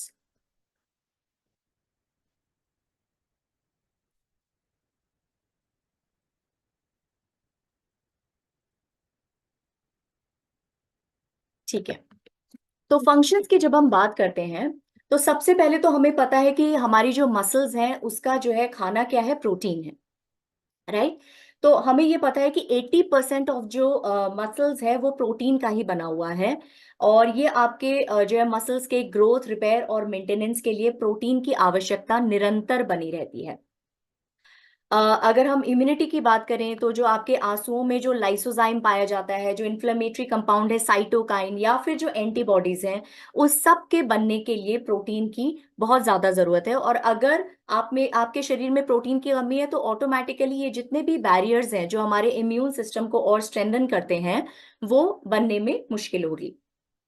ठीक है। तो फंक्शंस की जब हम बात करते हैं तो सबसे पहले तो हमें पता है कि हमारी जो मसल्स हैं उसका जो है खाना क्या है, प्रोटीन है, राइट। तो हमें ये पता है कि 80% ऑफ जो मसल्स है वो प्रोटीन का ही बना हुआ है। और ये आपके जो है मसल्स के ग्रोथ, रिपेयर और मेंटेनेंस के लिए प्रोटीन की आवश्यकता निरंतर बनी रहती है। अगर हम इम्यूनिटी की बात करें तो जो आपके आंसुओं में जो लाइसोजाइम पाया जाता है, जो इन्फ्लेमेटरी कंपाउंड है साइटोकाइन, या फिर जो एंटीबॉडीज हैं, उस सब के बनने के लिए प्रोटीन की बहुत ज्यादा जरूरत है। और अगर आप में आपके शरीर में प्रोटीन की कमी है तो ऑटोमेटिकली ये जितने भी बैरियर्स हैं जो हमारे इम्यून सिस्टम को और स्ट्रेंथन करते हैं वो बनने में मुश्किल होगी।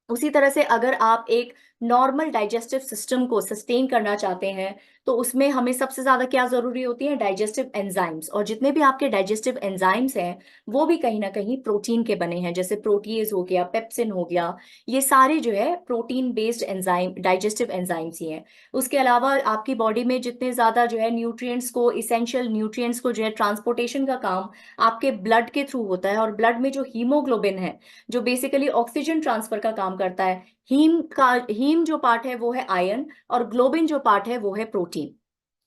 उसी तरह से अगर आप एक नॉर्मल डाइजेस्टिव सिस्टम को सस्टेन करना चाहते हैं तो उसमें हमें सबसे ज्यादा क्या जरूरी होती है, डाइजेस्टिव एंजाइम्स। और जितने भी आपके डाइजेस्टिव एंजाइम्स हैं वो भी कहीं ना कहीं प्रोटीन के बने हैं, जैसे प्रोटीएज हो गया, पेप्सिन हो गया, ये सारे जो है protein based enzyme, digestive enzymes ही हैं। उसके अलावा आपकी बॉडी में जितने ज्यादा जो है न्यूट्रिएंट्स को, इसेंशियल न्यूट्रिएंट्स को जो है ट्रांसपोर्टेशन का काम आपके ब्लड के थ्रू होता है। और ब्लड में जो हीमोग्लोबिन है जो बेसिकली ऑक्सीजन ट्रांसफर का काम करता है, हीम जो पार्ट है वो है आयरन, और ग्लोबिन जो पार्ट है वो है प्रोटीन,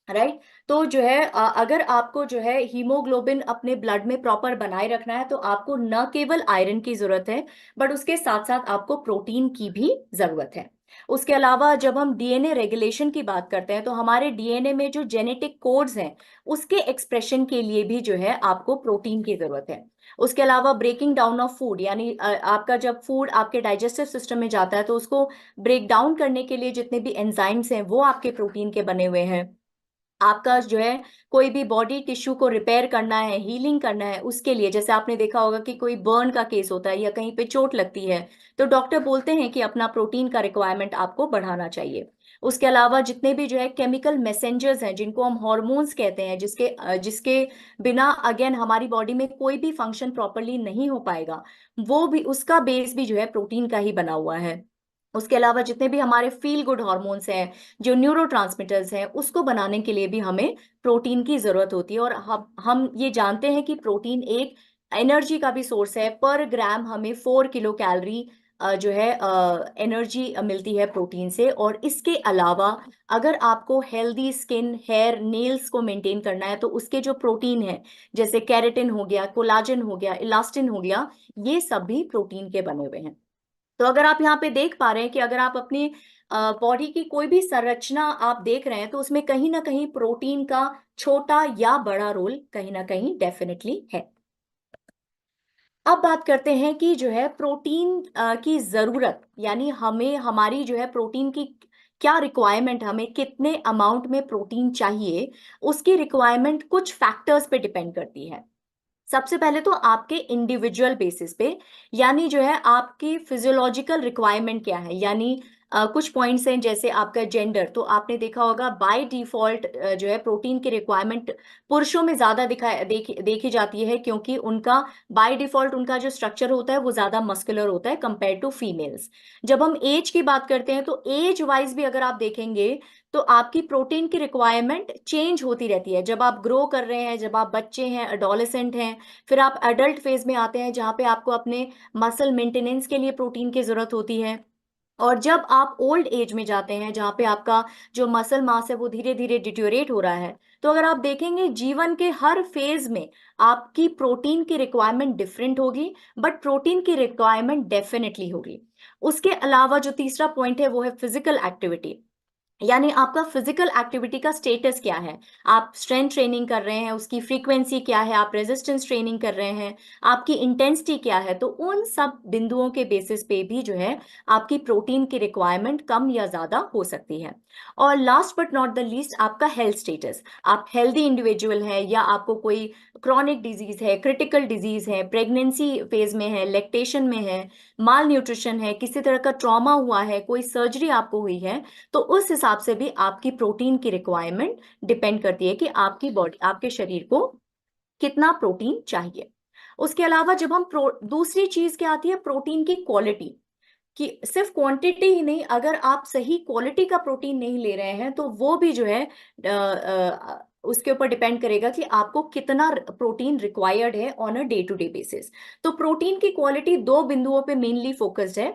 राइट। तो जो है अगर आपको जो है हीमोग्लोबिन अपने ब्लड में प्रॉपर बनाए रखना है तो आपको न केवल आयरन की जरूरत है बट उसके साथ साथ आपको प्रोटीन की भी जरूरत है। उसके अलावा जब हम डीएनए रेगुलेशन की बात करते हैं तो हमारे डीएनए में जो जेनेटिक कोड्स हैं उसके एक्सप्रेशन के लिए भी जो है आपको प्रोटीन की जरूरत है। उसके अलावा ब्रेकिंग डाउन ऑफ फूड, यानी आपका जब फूड आपके डाइजेस्टिव सिस्टम में जाता है तो उसको ब्रेक डाउन करने के लिए जितने भी एंजाइम्स हैं वो आपके प्रोटीन के बने हुए हैं। आपका जो है कोई भी बॉडी टिश्यू को रिपेयर करना है, हीलिंग करना है, उसके लिए जैसे आपने देखा होगा कि कोई बर्न का केस होता है या कहीं पे चोट लगती है तो डॉक्टर बोलते हैं कि अपना प्रोटीन का रिक्वायरमेंट आपको बढ़ाना चाहिए। उसके अलावा जितने भी जो है केमिकल मैसेंजर्स हैं जिनको हम हॉर्मोन्स कहते हैं, जिसके बिना अगेन हमारी बॉडी में कोई भी फंक्शन प्रॉपरली नहीं हो पाएगा, वो भी उसका बेस भी जो है प्रोटीन का ही बना हुआ है। उसके अलावा जितने भी हमारे फील गुड हॉर्मोन्स हैं, जो न्यूरोट्रांसमीटर्स हैं, उसको बनाने के लिए भी हमें प्रोटीन की जरूरत होती है। और हम ये जानते हैं कि प्रोटीन एक एनर्जी का भी सोर्स है। पर ग्राम हमें 4 किलो कैलोरी जो है एनर्जी मिलती है प्रोटीन से। और इसके अलावा अगर आपको हेल्दी स्किन, हेयर, नेल्स को मेंटेन करना है तो उसके जो प्रोटीन है जैसे कैरेटिन हो गया, कोलाजन हो गया, इलास्टिन हो गया, ये सब भी प्रोटीन के बने हुए हैं। तो अगर आप यहाँ पे देख पा रहे हैं कि अगर आप अपनी बॉडी की कोई भी संरचना आप देख रहे हैं तो उसमें कहीं ना कहीं प्रोटीन का छोटा या बड़ा रोल कहीं ना कहीं डेफिनेटली है। अब बात करते हैं कि जो है प्रोटीन की जरूरत, यानी हमें हमारी जो है प्रोटीन की क्या रिक्वायरमेंट, हमें कितने अमाउंट में प्रोटीन चाहिए, उसकी रिक्वायरमेंट कुछ फैक्टर्स पे डिपेंड करती है। सबसे पहले तो आपके इंडिविजुअल बेसिस पे, यानी जो है आपकी फिजियोलॉजिकल रिक्वायरमेंट क्या है, यानी कुछ पॉइंट्स हैं जैसे आपका जेंडर। तो आपने देखा होगा बाय डिफॉल्ट जो है प्रोटीन की रिक्वायरमेंट पुरुषों में ज्यादा देखी जाती है, क्योंकि उनका बाय डिफॉल्ट उनका जो स्ट्रक्चर होता है वो ज्यादा मस्कुलर होता है कंपेयर टू फीमेल्स। जब हम एज की बात करते हैं तो एज वाइज भी अगर आप देखेंगे तो आपकी प्रोटीन की रिक्वायरमेंट चेंज होती रहती है। जब आप ग्रो कर रहे हैं, जब आप बच्चे हैं, अडोलेसेंट हैं, फिर आप एडल्ट फेज में आते हैं जहां पे आपको अपने मसल मेंटेनेंस के लिए प्रोटीन की जरूरत होती है। और जब आप ओल्ड एज में जाते हैं जहां पे आपका जो मसल मास है वो धीरे धीरे डिटोरेट हो रहा है, तो अगर आप देखेंगे जीवन के हर फेज में आपकी प्रोटीन की रिक्वायरमेंट डिफरेंट होगी, बट प्रोटीन की रिक्वायरमेंट डेफिनेटली होगी। उसके अलावा जो तीसरा पॉइंट है वो है फिजिकल एक्टिविटी, यानी आपका फिजिकल एक्टिविटी का स्टेटस क्या है। आप स्ट्रेंथ ट्रेनिंग कर रहे हैं, उसकी फ्रीक्वेंसी क्या है, आप रेजिस्टेंस ट्रेनिंग कर रहे हैं, आपकी इंटेंसिटी क्या है। तो उन सब बिंदुओं के बेसिस पे भी जो है आपकी प्रोटीन की रिक्वायरमेंट कम या ज्यादा हो सकती है। और last but not the least आपका हेल्थ स्टेटस, आप हेल्दी इंडिविजुअल है या आपको कोई क्रॉनिक डिजीज है, क्रिटिकल डिजीज है, प्रेगनेंसी फेज में है, लैक्टेशन में है, माल न्यूट्रिशन है, किसी तरह का ट्रॉमा हुआ है, कोई सर्जरी आपको हुई है, तो उस हिसाब से भी आपकी प्रोटीन की रिक्वायरमेंट डिपेंड करती है कि आपकी बॉडी, आपके शरीर को कितना प्रोटीन चाहिए। उसके अलावा जब हम दूसरी चीज क्या आती है, प्रोटीन की क्वालिटी, कि सिर्फ क्वांटिटी ही नहीं, अगर आप सही क्वालिटी का प्रोटीन नहीं ले रहे हैं तो वो भी जो है उसके ऊपर डिपेंड करेगा कि आपको कितना प्रोटीन रिक्वायर्ड है on a day to day basis. तो प्रोटीन की क्वालिटी दो बिंदुओं पे मेनली फोकस्ड है।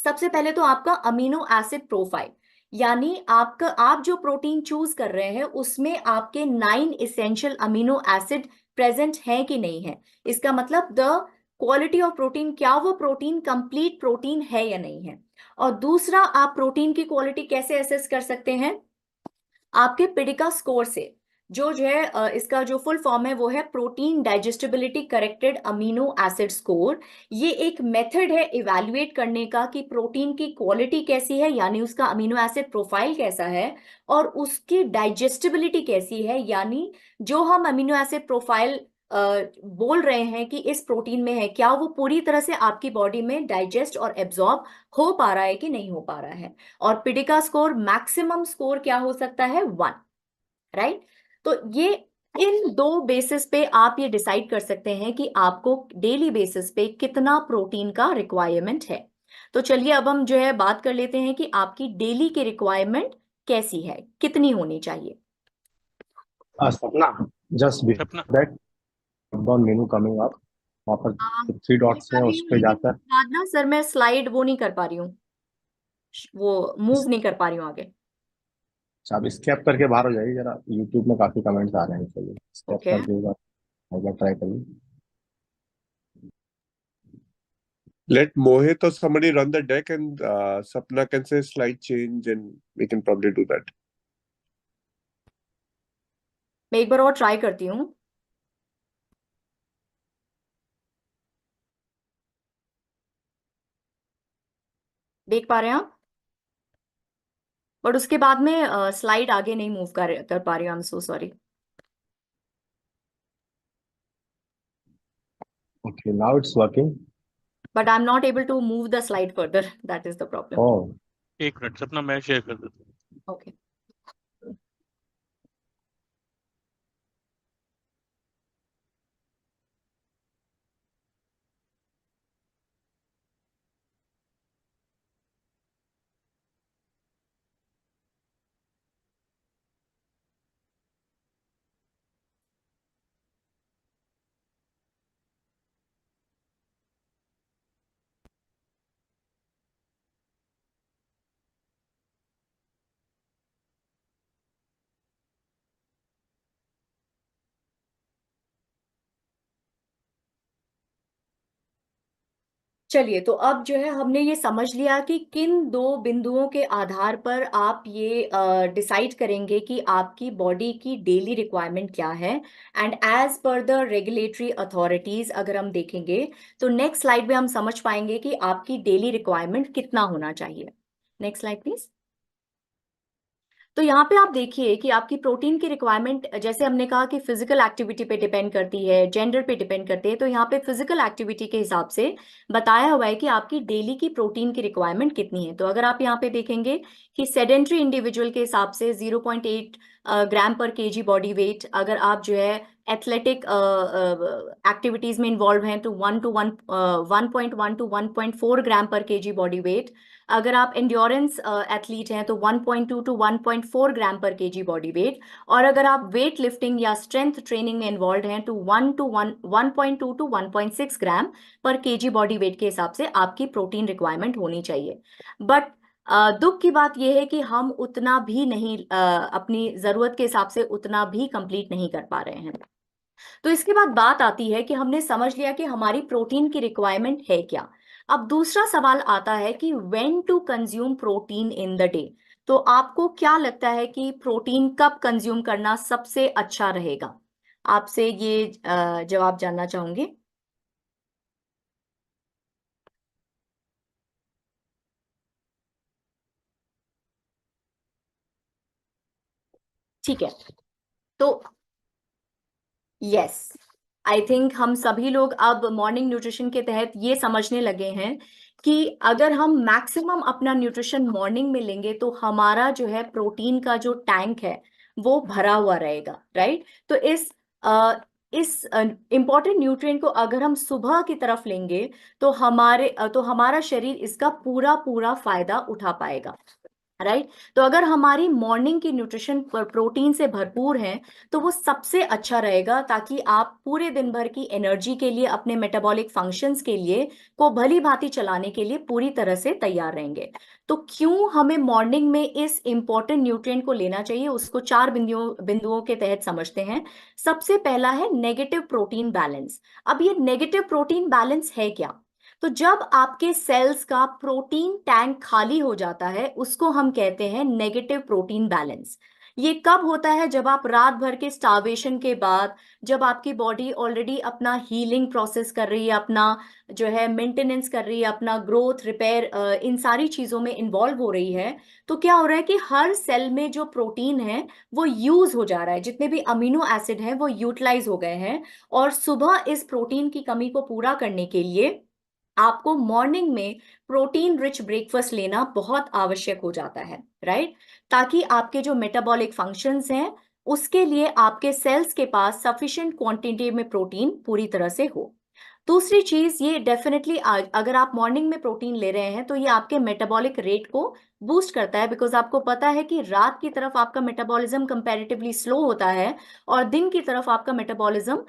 सबसे पहले तो आपका अमीनो एसिड प्रोफाइल, यानी आप जो प्रोटीन चूज कर रहे हैं उसमें आपके 9 इसेंशियल अमीनो एसिड प्रेजेंट हैं कि नहीं है। इसका मतलब द क्वालिटी ऑफ प्रोटीन, क्या वो प्रोटीन कंप्लीट प्रोटीन है या नहीं है। और दूसरा, आप प्रोटीन की क्वालिटी कैसे असेस कर सकते हैं, आपके पिडिका स्कोर से। जो है इसका जो फुल फॉर्म है वो है protein digestibility corrected amino acid score. ये एक मेथड है इवैल्यूएट करने का कि प्रोटीन की क्वालिटी कैसी है, यानी उसका अमीनो एसिड प्रोफाइल कैसा है, और उसकी डाइजेस्टिबिलिटी कैसी है, यानी जो हम अमीनो एसिड प्रोफाइल बोल रहे हैं कि इस प्रोटीन में है, क्या वो पूरी तरह से आपकी बॉडी में डाइजेस्ट और एब्जॉर्ब हो पा रहा है कि नहीं हो पा रहा है। और पिडिका स्कोर मैक्सिमम स्कोर क्या हो सकता है, 1, राइट। तो ये इन दो बेसिस पे आप ये डिसाइड कर सकते हैं कि आपको डेली बेसिस पे कितना प्रोटीन का रिक्वायरमेंट है। तो चलिए अब हम जो है बात कर लेते हैं कि आपकी डेली की रिक्वायरमेंट कैसी है, कितनी होनी चाहिए। सपना, just before सपना that, countdown menu coming up, वहाँ पर ये 3 dots कर हैं, रही उस हूँ, पे लेकिन जाकर उसके बाद ना सर मैं स्लाइड वो नहीं कर पा रही हूँ, वो मूव नहीं कर पा रही हूँ आगे। आप स्केप करके बाहर हो जाइए जरा। YouTube में काफी कमेंट्स आ रहे हैं, चलिए स्केप ओके कर दिएगा, एक बार ट्राई करिए। Let Mohit or somebody run the deck and Sapna can say slide change and we can probably do that. मैं एक बार और ट्राई करती हूँ। देख पा रहे हैं आप, बट उसके बाद में स्लाइड आगे नहीं मूव कर पा रही हूँ। I am so sorry. Okay, now it's working. But I'm not able to move the slide further. That is the problem. Oh, एक मिनट सपना, मैं शेयर कर देता हूँ। Okay. चलिए, तो अब जो है हमने ये समझ लिया कि किन दो बिंदुओं के आधार पर आप ये डिसाइड करेंगे कि आपकी बॉडी की डेली रिक्वायरमेंट क्या है। And as per the regulatory authorities अगर हम देखेंगे तो नेक्स्ट स्लाइड में हम समझ पाएंगे कि आपकी डेली रिक्वायरमेंट कितना होना चाहिए। Next slide please. तो यहाँ पे आप देखिए कि आपकी प्रोटीन की रिक्वायरमेंट, जैसे हमने कहा कि फिजिकल एक्टिविटी पे डिपेंड करती है, जेंडर पे डिपेंड करती है, तो यहाँ पे फिजिकल एक्टिविटी के हिसाब से बताया हुआ है कि आपकी डेली की प्रोटीन की रिक्वायरमेंट कितनी है। तो अगर आप यहाँ पे देखेंगे कि सेडेंट्री इंडिविजुअल के हिसाब से 0.8 ग्राम पर केजी बॉडी वेट, अगर आप जो है एथलेटिक एक्टिविटीज में इन्वॉल्व हैं तो 1.1 टू 1.4 ग्राम पर केजी बॉडी वेट, अगर आप एंड्योरेंस एथलीट हैं तो 1.2 टू 1.4 ग्राम पर केजी बॉडी वेट, और अगर आप वेट लिफ्टिंग या स्ट्रेंथ ट्रेनिंग में इन्वॉल्व हैं तो 1.2 टू 1.6 ग्राम पर केजी बॉडी वेट के हिसाब से आपकी प्रोटीन रिक्वायरमेंट होनी चाहिए। बट दुख की बात यह है कि हम उतना भी नहीं अपनी जरूरत के हिसाब से उतना भी कंप्लीट नहीं कर पा रहे हैं। तो इसके बाद बात आती है कि हमने समझ लिया कि हमारी प्रोटीन की रिक्वायरमेंट है क्या। अब दूसरा सवाल आता है कि when to consume protein in the day. तो आपको क्या लगता है कि प्रोटीन कब कंज्यूम करना सबसे अच्छा रहेगा? आपसे ये जवाब जानना चाहूंगी। ठीक है, तो यस, आई थिंक हम सभी लोग अब मॉर्निंग न्यूट्रिशन के तहत ये समझने लगे हैं कि अगर हम मैक्सिमम अपना न्यूट्रिशन मॉर्निंग में लेंगे तो हमारा जो है प्रोटीन का जो टैंक है वो भरा हुआ रहेगा, राइट। तो इस इंपॉर्टेंट न्यूट्रिएंट को अगर हम सुबह की तरफ लेंगे तो हमारा शरीर इसका पूरा पूरा फायदा उठा पाएगा। राइट। तो अगर हमारी मॉर्निंग की न्यूट्रिशन प्रोटीन से भरपूर है तो वो सबसे अच्छा रहेगा, ताकि आप पूरे दिन भर की एनर्जी के लिए, अपने मेटाबॉलिक फंक्शंस के लिए को भली भांति चलाने के लिए पूरी तरह से तैयार रहेंगे। तो क्यों हमें मॉर्निंग में इस इंपॉर्टेंट न्यूट्रिएंट को लेना चाहिए, उसको 4 बिंदुओं के तहत समझते हैं। सबसे पहला है नेगेटिव प्रोटीन बैलेंस। अब ये नेगेटिव प्रोटीन बैलेंस है क्या? तो जब आपके सेल्स का प्रोटीन टैंक खाली हो जाता है, उसको हम कहते हैं नेगेटिव प्रोटीन बैलेंस। ये कब होता है? जब आप रात भर के स्टार्वेशन के बाद, जब आपकी बॉडी ऑलरेडी अपना हीलिंग प्रोसेस कर रही है, अपना जो है मेंटेनेंस कर रही है, अपना ग्रोथ, रिपेयर, इन सारी चीजों में इन्वॉल्व हो रही है। तो क्या हो रहा है कि हर सेल में जो प्रोटीन है वो यूज हो जा रहा है, जितने भी अमीनो एसिड हैं वो यूटिलाइज हो गए हैं। और सुबह इस प्रोटीन की कमी को पूरा करने के लिए आपको मॉर्निंग में प्रोटीन रिच ब्रेकफास्ट लेना बहुत आवश्यक हो जाता है, राइट। ताकि आपके जो मेटाबॉलिक फंक्शंस हैं उसके लिए आपके सेल्स के पास सफिशिएंट क्वांटिटी में प्रोटीन पूरी तरह से हो। दूसरी चीज, ये डेफिनेटली अगर आप मॉर्निंग में प्रोटीन ले रहे हैं तो ये आपके मेटाबॉलिक रेट को बूस्ट करता है, बिकॉज आपको पता है कि रात की तरफ आपका मेटाबॉलिज्म कंपैरेटिवली स्लो होता है और दिन की तरफ आपका मेटाबॉलिज्म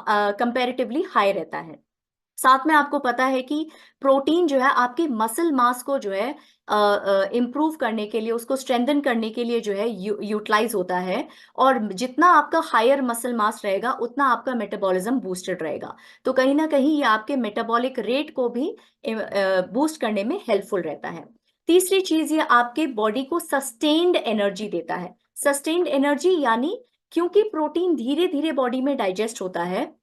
कंपैरेटिवली हाई रहता है। साथ में आपको पता है कि प्रोटीन जो है आपके मसल मास को जो है इम्प्रूव करने के लिए, उसको स्ट्रेंथन करने के लिए जो है यूटिलाइज होता है। और जितना आपका हायर मसल मास रहेगा उतना आपका मेटाबॉलिज्म बूस्टेड रहेगा। तो कहीं ना कहीं ये आपके मेटाबॉलिक रेट को भी बूस्ट करने में हेल्पफुल रहता है। तीसरी चीज, ये आपके बॉडी को सस्टेन्ड एनर्जी देता है। सस्टेन्ड एनर्जी यानी क्योंकि प्रोटीन धीरे धीरे बॉडी में डाइजेस्ट होता है,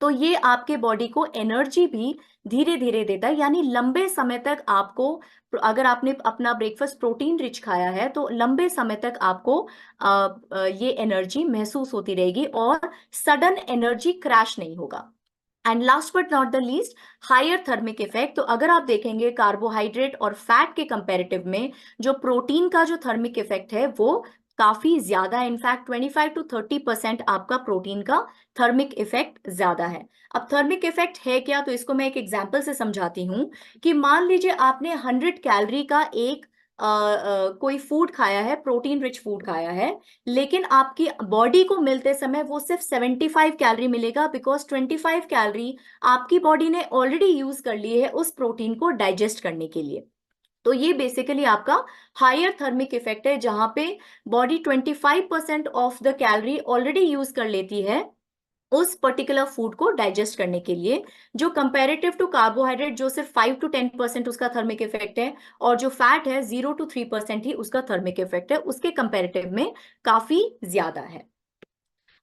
तो ये आपके बॉडी को एनर्जी भी धीरे धीरे देता है। यानी लंबे समय तक आपको, अगर आपने अपना ब्रेकफास्ट प्रोटीन रिच खाया है तो लंबे समय तक आपको ये एनर्जी महसूस होती रहेगी और सडन एनर्जी क्रैश नहीं होगा। And last but not the least, higher thermic effect. तो अगर आप देखेंगे कार्बोहाइड्रेट और फैट के कंपैरेटिव में जो प्रोटीन का जो थर्मिक इफेक्ट है वो काफी ज्यादा है। इनफैक्ट 25 to 30% आपका प्रोटीन का थर्मिक इफेक्ट ज्यादा है। अब थर्मिक इफेक्ट है क्या, तो इसको मैं एक एग्जांपल से समझाती हूं कि मान लीजिए आपने 100 कैलोरी का एक कोई फूड खाया है, प्रोटीन रिच फूड खाया है, लेकिन आपकी बॉडी को मिलते समय वो सिर्फ 75 कैलोरी मिलेगा, बिकॉज 25 कैलोरी आपकी बॉडी ने ऑलरेडी यूज कर ली है उस प्रोटीन को डाइजेस्ट करने के लिए। तो ये बेसिकली आपका हायर थर्मिक इफेक्ट है, जहां पे body 25% of the calorie already use कर लेती है उस पर्टिकुलर फूड को डाइजेस्ट करने के लिए, जो कंपैरेटिव टू कार्बोहाइड्रेट जो सिर्फ 5 to 10% उसका थर्मिक इफेक्ट है, और जो फैट है 0 to 3% ही उसका थर्मिक इफेक्ट है, उसके कंपैरेटिव में काफी ज्यादा है।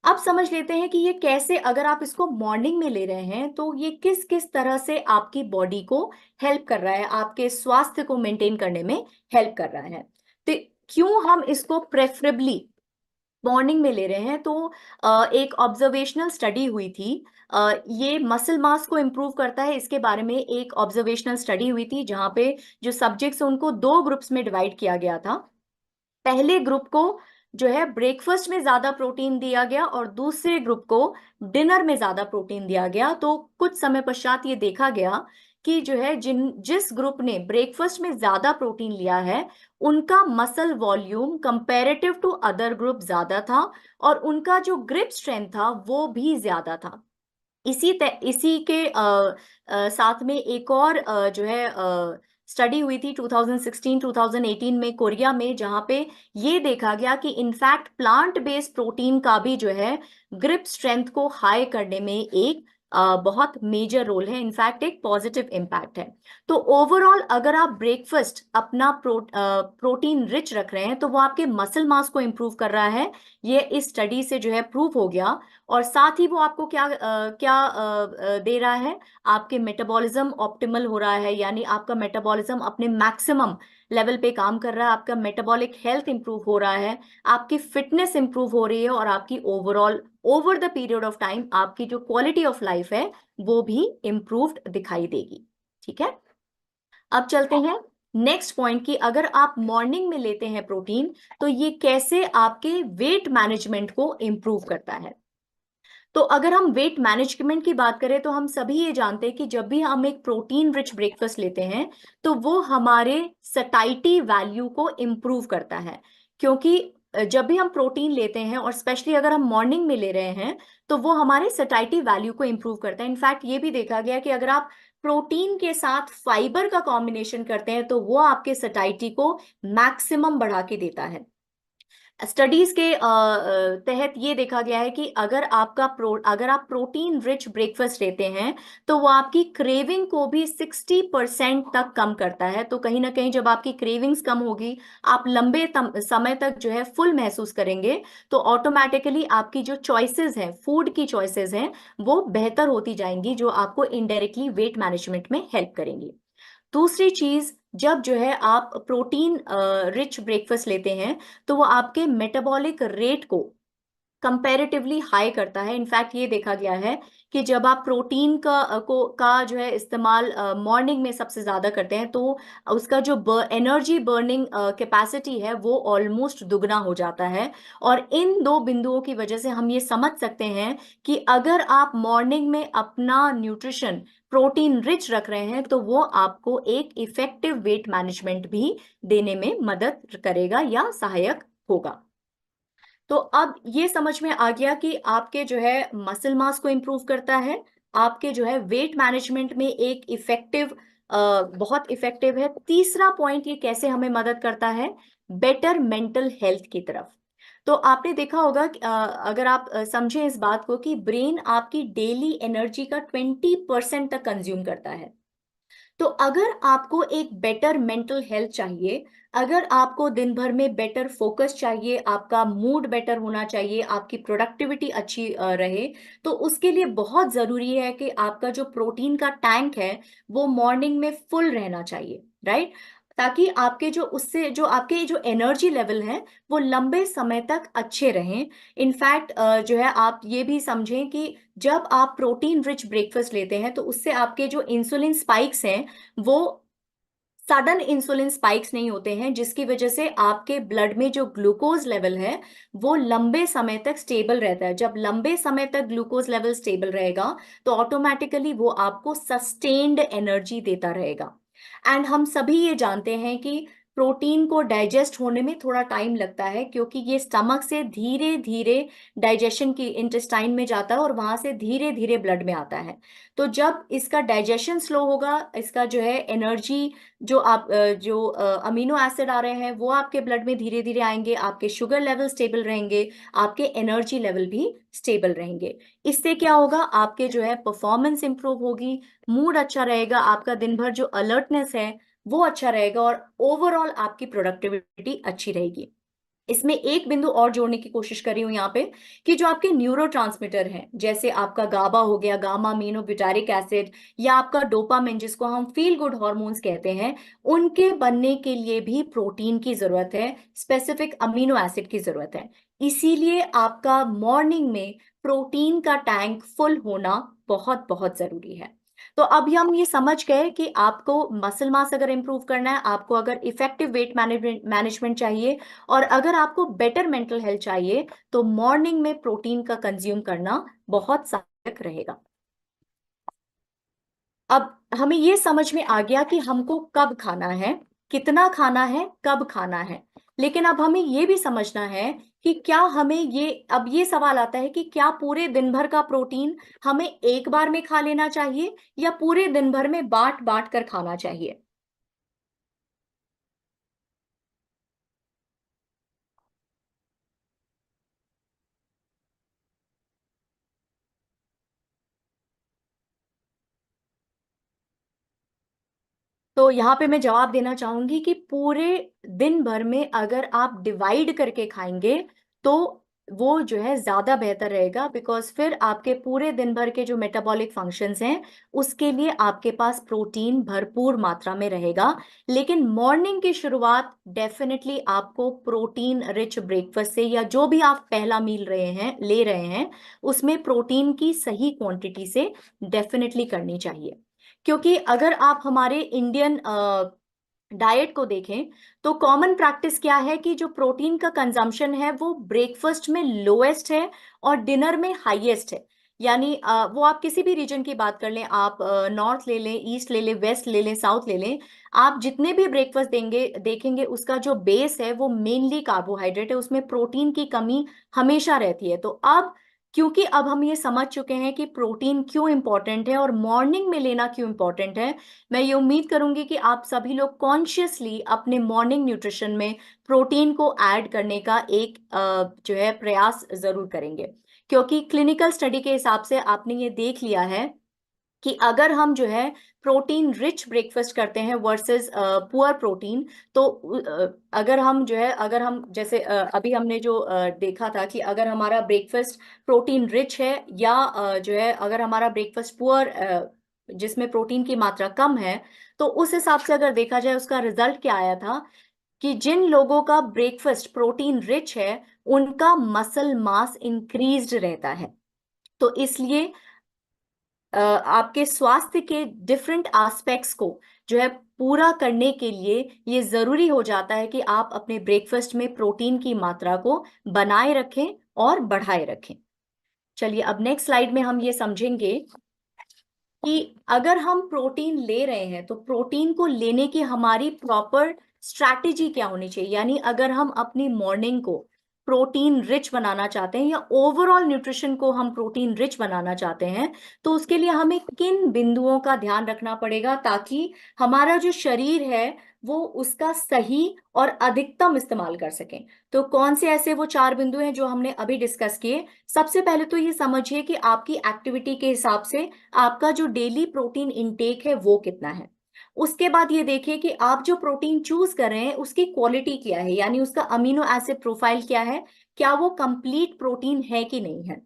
अब समझ लेते हैं कि ये कैसे, अगर आप इसको मॉर्निंग में ले रहे हैं तो ये किस किस तरह से आपकी बॉडी को हेल्प कर रहा है, आपके स्वास्थ्य को मेंटेन करने में हेल्प कर रहा है। तो क्यों हम इसको प्रेफरेबली मॉर्निंग में ले रहे हैं, तो एक ऑब्जर्वेशनल स्टडी हुई थी। ये मसल मास को इम्प्रूव करता है, इसके बारे में एक ऑब्जर्वेशनल स्टडी हुई थी जहां पे जो सब्जेक्ट्स उनको 2 ग्रुप्स में डिवाइड किया गया था। पहले ग्रुप को जो है ब्रेकफास्ट में ज्यादा प्रोटीन दिया गया और दूसरे ग्रुप को डिनर में ज्यादा प्रोटीन दिया गया। तो कुछ समय पश्चात ये देखा गया कि जो है जिस ग्रुप ने ब्रेकफास्ट में ज्यादा प्रोटीन लिया है उनका muscle volume comparative to other group ज्यादा था और उनका जो ग्रिप स्ट्रेंथ था वो भी ज्यादा था। इसी के साथ में एक और जो है स्टडी हुई थी 2016-2018 में कोरिया में, जहां पे ये देखा गया कि इनफैक्ट प्लांट बेस्ड प्रोटीन का भी जो है ग्रिप स्ट्रेंथ को हाई करने में एक बहुत मेजर रोल है, इनफैक्ट एक पॉजिटिव इम्पैक्ट है। तो ओवरऑल अगर आप ब्रेकफास्ट अपना प्रोटीन रिच रख रहे हैं तो वो आपके मसल मास को इम्प्रूव कर रहा है, ये इस स्टडी से जो है प्रूव हो गया। और साथ ही वो आपको क्या दे रहा है, आपके मेटाबॉलिज्म ऑप्टिमल हो रहा है, यानी आपका मेटाबॉलिज्म अपने मैक्सिमम लेवल पे काम कर रहा है, आपका मेटाबॉलिक हेल्थ इंप्रूव हो रहा है, आपकी फिटनेस इंप्रूव हो रही है और आपकी overall over the period of time आपकी जो क्वालिटी ऑफ लाइफ है वो भी इंप्रूव्ड दिखाई देगी। ठीक है, अब चलते हैं नेक्स्ट पॉइंट की, अगर आप मॉर्निंग में लेते हैं प्रोटीन तो ये कैसे आपके वेट मैनेजमेंट को इंप्रूव करता है। तो अगर हम वेट मैनेजमेंट की बात करें तो हम सभी ये जानते हैं कि जब भी हम एक प्रोटीन रिच ब्रेकफास्ट लेते हैं तो वो हमारे सटाइटी वैल्यू को इम्प्रूव करता है, क्योंकि जब भी हम प्रोटीन लेते हैं और स्पेशली अगर हम मॉर्निंग में ले रहे हैं तो वो हमारे सटाइटी वैल्यू को इम्प्रूव करता है। इनफैक्ट ये भी देखा गया कि अगर आप प्रोटीन के साथ फाइबर का कॉम्बिनेशन करते हैं तो वो आपके सटाइटी को मैक्सिमम बढ़ा के देता है। स्टडीज के तहत ये देखा गया है कि अगर आप प्रोटीन रिच ब्रेकफास्ट लेते हैं तो वो आपकी क्रेविंग को भी 60% तक कम करता है। तो कहीं ना कहीं जब आपकी क्रेविंग्स कम होगी, आप लंबे समय तक जो है फुल महसूस करेंगे, तो ऑटोमेटिकली आपकी जो चॉइसेस हैं, फूड की चॉइसेस हैं, वो बेहतर होती जाएंगी, जो आपको इनडायरेक्टली वेट मैनेजमेंट में हेल्प करेंगी। दूसरी चीज, जब जो है आप प्रोटीन रिच ब्रेकफास्ट लेते हैं तो वो आपके मेटाबॉलिक रेट को कंपैरेटिवली हाई करता है। इनफैक्ट ये देखा गया है कि जब आप प्रोटीन का जो है इस्तेमाल मॉर्निंग में सबसे ज्यादा करते हैं तो उसका जो एनर्जी बर्निंग कैपेसिटी है वो ऑलमोस्ट दुगना हो जाता है। और इन दो बिंदुओं की वजह से हम ये समझ सकते हैं कि अगर आप मॉर्निंग में अपना न्यूट्रिशन प्रोटीन रिच रख रहे हैं तो वो आपको एक इफेक्टिव वेट मैनेजमेंट भी देने में मदद करेगा या सहायक होगा। तो अब ये समझ में आ गया कि आपके जो है मसल मास को इम्प्रूव करता है, आपके जो है वेट मैनेजमेंट में एक इफेक्टिव बहुत इफेक्टिव है। तीसरा पॉइंट, ये कैसे हमें मदद करता है, बेटर मेंटल हेल्थ की तरफ। तो आपने देखा होगा कि, अगर आप समझें इस बात को, कि ब्रेन आपकी डेली एनर्जी का 20% तक कंज्यूम करता है। तो अगर आपको एक बेटर मेंटल हेल्थ चाहिए, अगर आपको दिन भर में बेटर फोकस चाहिए, आपका मूड बेटर होना चाहिए, आपकी प्रोडक्टिविटी अच्छी रहे, तो उसके लिए बहुत जरूरी है कि आपका जो प्रोटीन का टैंक है वो मॉर्निंग में फुल रहना चाहिए, राइट? ताकि आपके जो उससे जो आपके जो एनर्जी लेवल है वो लंबे समय तक अच्छे रहें। इनफैक्ट जो है आप ये भी समझें कि जब आप प्रोटीन रिच ब्रेकफास्ट लेते हैं तो उससे आपके जो इंसुलिन स्पाइक्स हैं वो सडन इंसुलिन स्पाइक्स नहीं होते हैं, जिसकी वजह से आपके ब्लड में जो ग्लूकोज लेवल है वो लंबे समय तक स्टेबल रहता है। जब लंबे समय तक ग्लूकोज लेवल स्टेबल रहेगा तो ऑटोमेटिकली वो आपको सस्टेन्ड एनर्जी देता रहेगा। एंड हम सभी ये जानते हैं कि प्रोटीन को डाइजेस्ट होने में थोड़ा टाइम लगता है, क्योंकि ये स्टमक से धीरे धीरे डाइजेशन की इंटेस्टाइन में जाता है और वहां से धीरे धीरे ब्लड में आता है। तो जब इसका डाइजेशन स्लो होगा, इसका जो है एनर्जी जो अमीनो एसिड आ रहे हैं वो आपके ब्लड में धीरे धीरे आएंगे, आपके शुगर लेवल स्टेबल रहेंगे, आपके एनर्जी लेवल भी स्टेबल रहेंगे। इससे क्या होगा, आपके जो है परफॉर्मेंस इंप्रूव होगी, मूड अच्छा रहेगा, आपका दिन भर जो अलर्टनेस है वो अच्छा रहेगा और ओवरऑल आपकी प्रोडक्टिविटी अच्छी रहेगी। इसमें एक बिंदु और जोड़ने की कोशिश कर रही हूं यहाँ पे, कि जो आपके न्यूरोट्रांसमीटर हैं, जैसे आपका गाबा हो गया, गामा अमीनोब्यूटारिक एसिड, या आपका डोपामिन जिसको हम फील गुड हॉर्मोन्स कहते हैं, उनके बनने के लिए भी प्रोटीन की जरूरत है, स्पेसिफिक अमीनो एसिड की जरूरत है। इसीलिए आपका मॉर्निंग में प्रोटीन का टैंक फुल होना बहुत बहुत जरूरी है। तो अब हम ये समझ गए कि आपको मसल मास अगर इंप्रूव करना है, आपको अगर इफेक्टिव वेट मैनेजमेंट चाहिए, और अगर आपको बेटर मेंटल हेल्थ चाहिए, तो मॉर्निंग में प्रोटीन का कंज्यूम करना बहुत सहायक रहेगा। अब हमें ये समझ में आ गया कि हमको कब खाना है, कितना खाना है, कब खाना है। लेकिन अब हमें ये भी समझना है कि क्या हमें अब ये सवाल आता है कि क्या पूरे दिन भर का प्रोटीन हमें एक बार में खा लेना चाहिए या पूरे दिन भर में बांट बांट कर खाना चाहिए। तो यहाँ पे मैं जवाब देना चाहूंगी कि पूरे दिन भर में अगर आप डिवाइड करके खाएंगे तो वो जो है ज्यादा बेहतर रहेगा, बिकॉज फिर आपके पूरे दिन भर के जो मेटाबॉलिक फंक्शंस हैं उसके लिए आपके पास प्रोटीन भरपूर मात्रा में रहेगा। लेकिन मॉर्निंग की शुरुआत डेफिनेटली आपको प्रोटीन रिच ब्रेकफास्ट से, या जो भी आप पहला मील ले रहे हैं उसमें प्रोटीन की सही क्वांटिटी से डेफिनेटली करनी चाहिए। क्योंकि अगर आप हमारे इंडियन डाइट को देखें तो कॉमन प्रैक्टिस क्या है कि जो प्रोटीन का कंजम्पशन है वो ब्रेकफास्ट में लोएस्ट है और डिनर में हाईएस्ट है। यानी वो आप किसी भी रीजन की बात कर लें, आप नॉर्थ ले लें, ईस्ट ले लें, वेस्ट ले लें, साउथ ले लें, आप जितने भी ब्रेकफास्ट देंगे देखेंगे उसका जो बेस है वो मेनली कार्बोहाइड्रेट है, उसमें प्रोटीन की कमी हमेशा रहती है। तो अब क्योंकि अब हम ये समझ चुके हैं कि प्रोटीन क्यों इंपॉर्टेंट है और मॉर्निंग में लेना क्यों इंपॉर्टेंट है, मैं ये उम्मीद करूंगी कि आप सभी लोग कॉन्शियसली अपने मॉर्निंग न्यूट्रिशन में प्रोटीन को ऐड करने का एक जो है प्रयास जरूर करेंगे। क्योंकि क्लिनिकल स्टडी के हिसाब से आपने ये देख लिया है कि अगर हम जो है प्रोटीन रिच ब्रेकफास्ट करते हैं वर्सेस पुअर प्रोटीन, तो अगर हम जैसे अभी हमने जो देखा था कि अगर हमारा ब्रेकफास्ट प्रोटीन रिच है या जो है अगर हमारा ब्रेकफास्ट पुअर जिसमें प्रोटीन की मात्रा कम है, तो उस हिसाब से अगर देखा जाए उसका रिजल्ट क्या आया था कि जिन लोगों का ब्रेकफास्ट प्रोटीन रिच है उनका मसल मास इंक्रीज्ड रहता है। तो इसलिए आपके स्वास्थ्य के डिफरेंट एस्पेक्ट्स को जो है पूरा करने के लिए ये जरूरी हो जाता है कि आप अपने ब्रेकफास्ट में प्रोटीन की मात्रा को बनाए रखें और बढ़ाए रखें। चलिए अब नेक्स्ट स्लाइड में हम ये समझेंगे कि अगर हम प्रोटीन ले रहे हैं तो प्रोटीन को लेने की हमारी प्रॉपर स्ट्रैटेजी क्या होनी चाहिए। यानी अगर हम अपनी मॉर्निंग को प्रोटीन रिच बनाना चाहते हैं या ओवरऑल न्यूट्रिशन को हम प्रोटीन रिच बनाना चाहते हैं, तो उसके लिए हमें किन बिंदुओं का ध्यान रखना पड़ेगा ताकि हमारा जो शरीर है वो उसका सही और अधिकतम इस्तेमाल कर सकें। तो कौन से ऐसे वो 4 बिंदु हैं जो हमने अभी डिस्कस किए। सबसे पहले तो ये समझिए कि आपकी एक्टिविटी के हिसाब से आपका जो डेली प्रोटीन इनटेक है वो कितना है। उसके बाद ये देखिए कि आप जो प्रोटीन चूज कर रहे हैं उसकी क्वालिटी क्या है, यानी उसका अमीनो एसिड प्रोफाइल क्या है, क्या वो कंप्लीट प्रोटीन है कि नहीं है।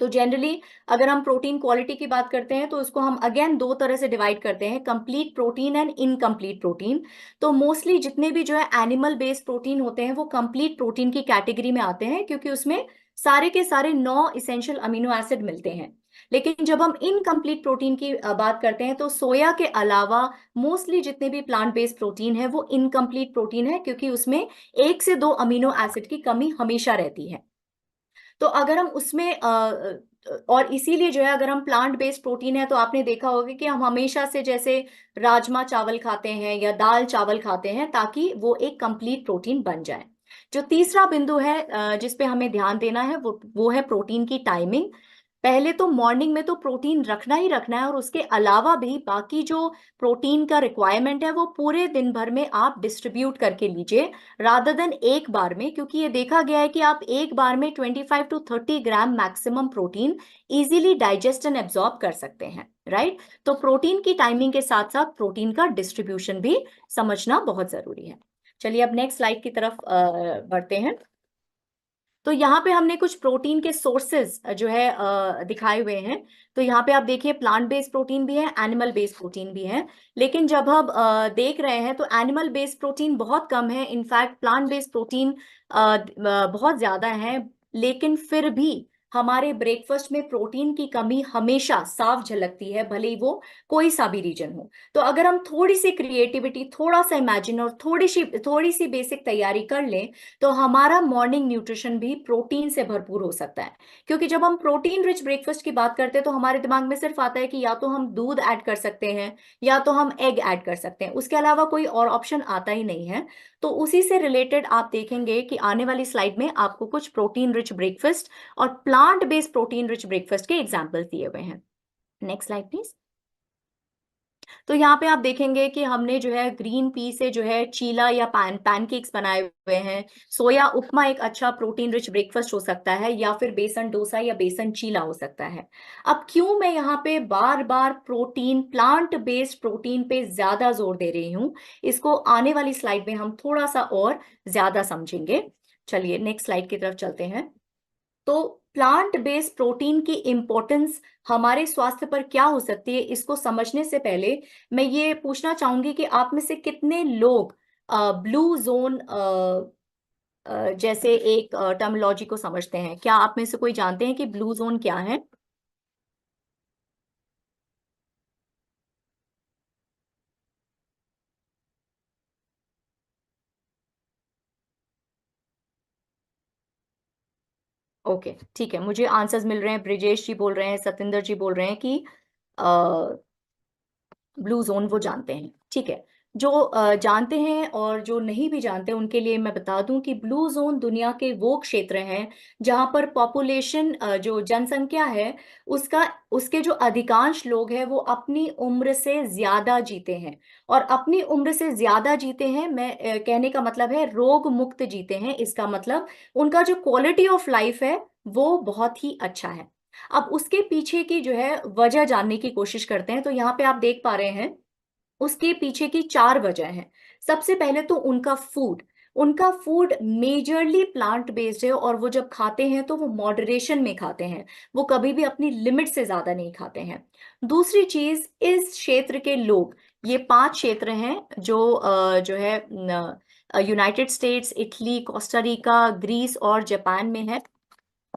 तो जनरली अगर हम प्रोटीन क्वालिटी की बात करते हैं तो उसको हम अगेन 2 तरह से डिवाइड करते हैं, complete protein and incomplete protein. तो मोस्टली जितने भी जो है एनिमल बेस्ड प्रोटीन होते हैं वो कंप्लीट प्रोटीन की कैटेगरी में आते हैं क्योंकि उसमें सारे के सारे 9 इसेंशियल अमीनो एसिड मिलते हैं। लेकिन जब हम इनकम्प्लीट प्रोटीन की बात करते हैं तो सोया के अलावा मोस्टली जितने भी प्लांट बेस्ड प्रोटीन है वो इनकम्प्लीट प्रोटीन है क्योंकि उसमें 1 से 2 अमीनो एसिड की कमी हमेशा रहती है। तो अगर हम उसमें और इसीलिए जो है अगर हम प्लांट बेस्ड प्रोटीन है तो आपने देखा होगा कि हम हमेशा से जैसे राजमा चावल खाते हैं या दाल चावल खाते हैं ताकि वो एक कंप्लीट प्रोटीन बन जाए। जो तीसरा बिंदु है जिस पे हमें ध्यान देना है वो है प्रोटीन की टाइमिंग। पहले तो मॉर्निंग में तो प्रोटीन रखना ही रखना है और उसके अलावा भी बाकी जो प्रोटीन का रिक्वायरमेंट है वो पूरे दिन भर में आप डिस्ट्रीब्यूट करके लीजिए रादर देन एक बार में, क्योंकि ये देखा गया है कि आप एक बार में 25 to 30 gram maximum protein easily digest and absorb कर सकते हैं, राइट। तो प्रोटीन की टाइमिंग के साथ साथ प्रोटीन का डिस्ट्रीब्यूशन भी समझना बहुत जरूरी है। चलिए अब नेक्स्ट स्लाइड की तरफ बढ़ते हैं। तो यहाँ पे हमने कुछ प्रोटीन के सोर्सेज जो है दिखाए हुए हैं। तो यहाँ पे आप देखिए प्लांट बेस्ड प्रोटीन भी है, एनिमल बेस्ड प्रोटीन भी है। लेकिन जब हम देख रहे हैं तो एनिमल बेस्ड प्रोटीन बहुत कम है, इनफैक्ट प्लांट बेस्ड प्रोटीन बहुत ज्यादा है। लेकिन फिर भी हमारे ब्रेकफास्ट में प्रोटीन की कमी हमेशा साफ झलकती है, भले ही वो कोई सा भी रीजन हो। तो अगर हम थोड़ी सी क्रिएटिविटी, थोड़ा सा इमेजिन और थोड़ी सी बेसिक तैयारी कर लें तो हमारा मॉर्निंग न्यूट्रिशन भी प्रोटीन से भरपूर हो सकता है। क्योंकि जब हम प्रोटीन रिच ब्रेकफास्ट की बात करते हैं तो हमारे दिमाग में सिर्फ आता है कि या तो हम दूध ऐड कर सकते हैं या तो हम एग ऐड कर सकते हैं, उसके अलावा कोई और ऑप्शन आता ही नहीं है। तो उसी से रिलेटेड आप देखेंगे कि आने वाली स्लाइड में आपको कुछ प्रोटीन रिच ब्रेकफास्ट और plant based protein rich breakfast के एग्जाम्पल्स दिए हुए हैं। Next slide please. तो यहाँ पे आप देखेंगे कि हमने जो है ग्रीन पी से जो है चीला या पैनकेक्स बनाए हुए हैं। सोया उपमा एक अच्छा प्रोटीन रिच ब्रेकफास्ट हो सकता है, या फिर बेसन डोसा या बेसन चीला हो सकता है। अब क्यों मैं यहाँ पे बार बार प्रोटीन, प्लांट बेस्ड प्रोटीन पे ज्यादा जोर दे रही हूँ, इसको आने वाली स्लाइड में हम थोड़ा सा और ज्यादा समझेंगे। चलिए नेक्स्ट स्लाइड की तरफ चलते हैं। तो प्लांट बेस्ड प्रोटीन की इंपॉर्टेंस हमारे स्वास्थ्य पर क्या हो सकती है, इसको समझने से पहले मैं ये पूछना चाहूंगी कि आप में से कितने लोग ब्लू जोन जैसे एक टर्मिनोलॉजी को समझते हैं। क्या आप में से कोई जानते हैं कि ब्लू जोन क्या है? ओके, ठीक है, मुझे आंसर्स मिल रहे हैं। ब्रिजेश जी बोल रहे हैं, सतिंदर जी बोल रहे हैं कि ब्लू जोन वो जानते हैं। ठीक है, जो जानते हैं और जो नहीं भी जानते उनके लिए मैं बता दूं कि ब्लू जोन दुनिया के वो क्षेत्र हैं जहां पर पॉपुलेशन, जो जनसंख्या है उसका, उसके जो अधिकांश लोग हैं वो अपनी उम्र से ज्यादा जीते हैं। और अपनी उम्र से ज्यादा जीते हैं, मैं कहने का मतलब है रोग मुक्त जीते हैं। इसका मतलब उनका जो क्वालिटी ऑफ लाइफ है वो बहुत ही अच्छा है। अब उसके पीछे की जो है वजह जानने की कोशिश करते हैं। तो यहाँ पे आप देख पा रहे हैं उसके पीछे की 4 वजह हैं। सबसे पहले तो उनका फूड मेजरली प्लांट बेस्ड है, और वो जब खाते हैं तो वो मॉडरेशन में खाते हैं, वो कभी भी अपनी लिमिट से ज्यादा नहीं खाते हैं। दूसरी चीज, इस क्षेत्र के लोग, ये 5 क्षेत्र हैं जो जो है United States, Italy, Costa Rica, Greece और जापान में है।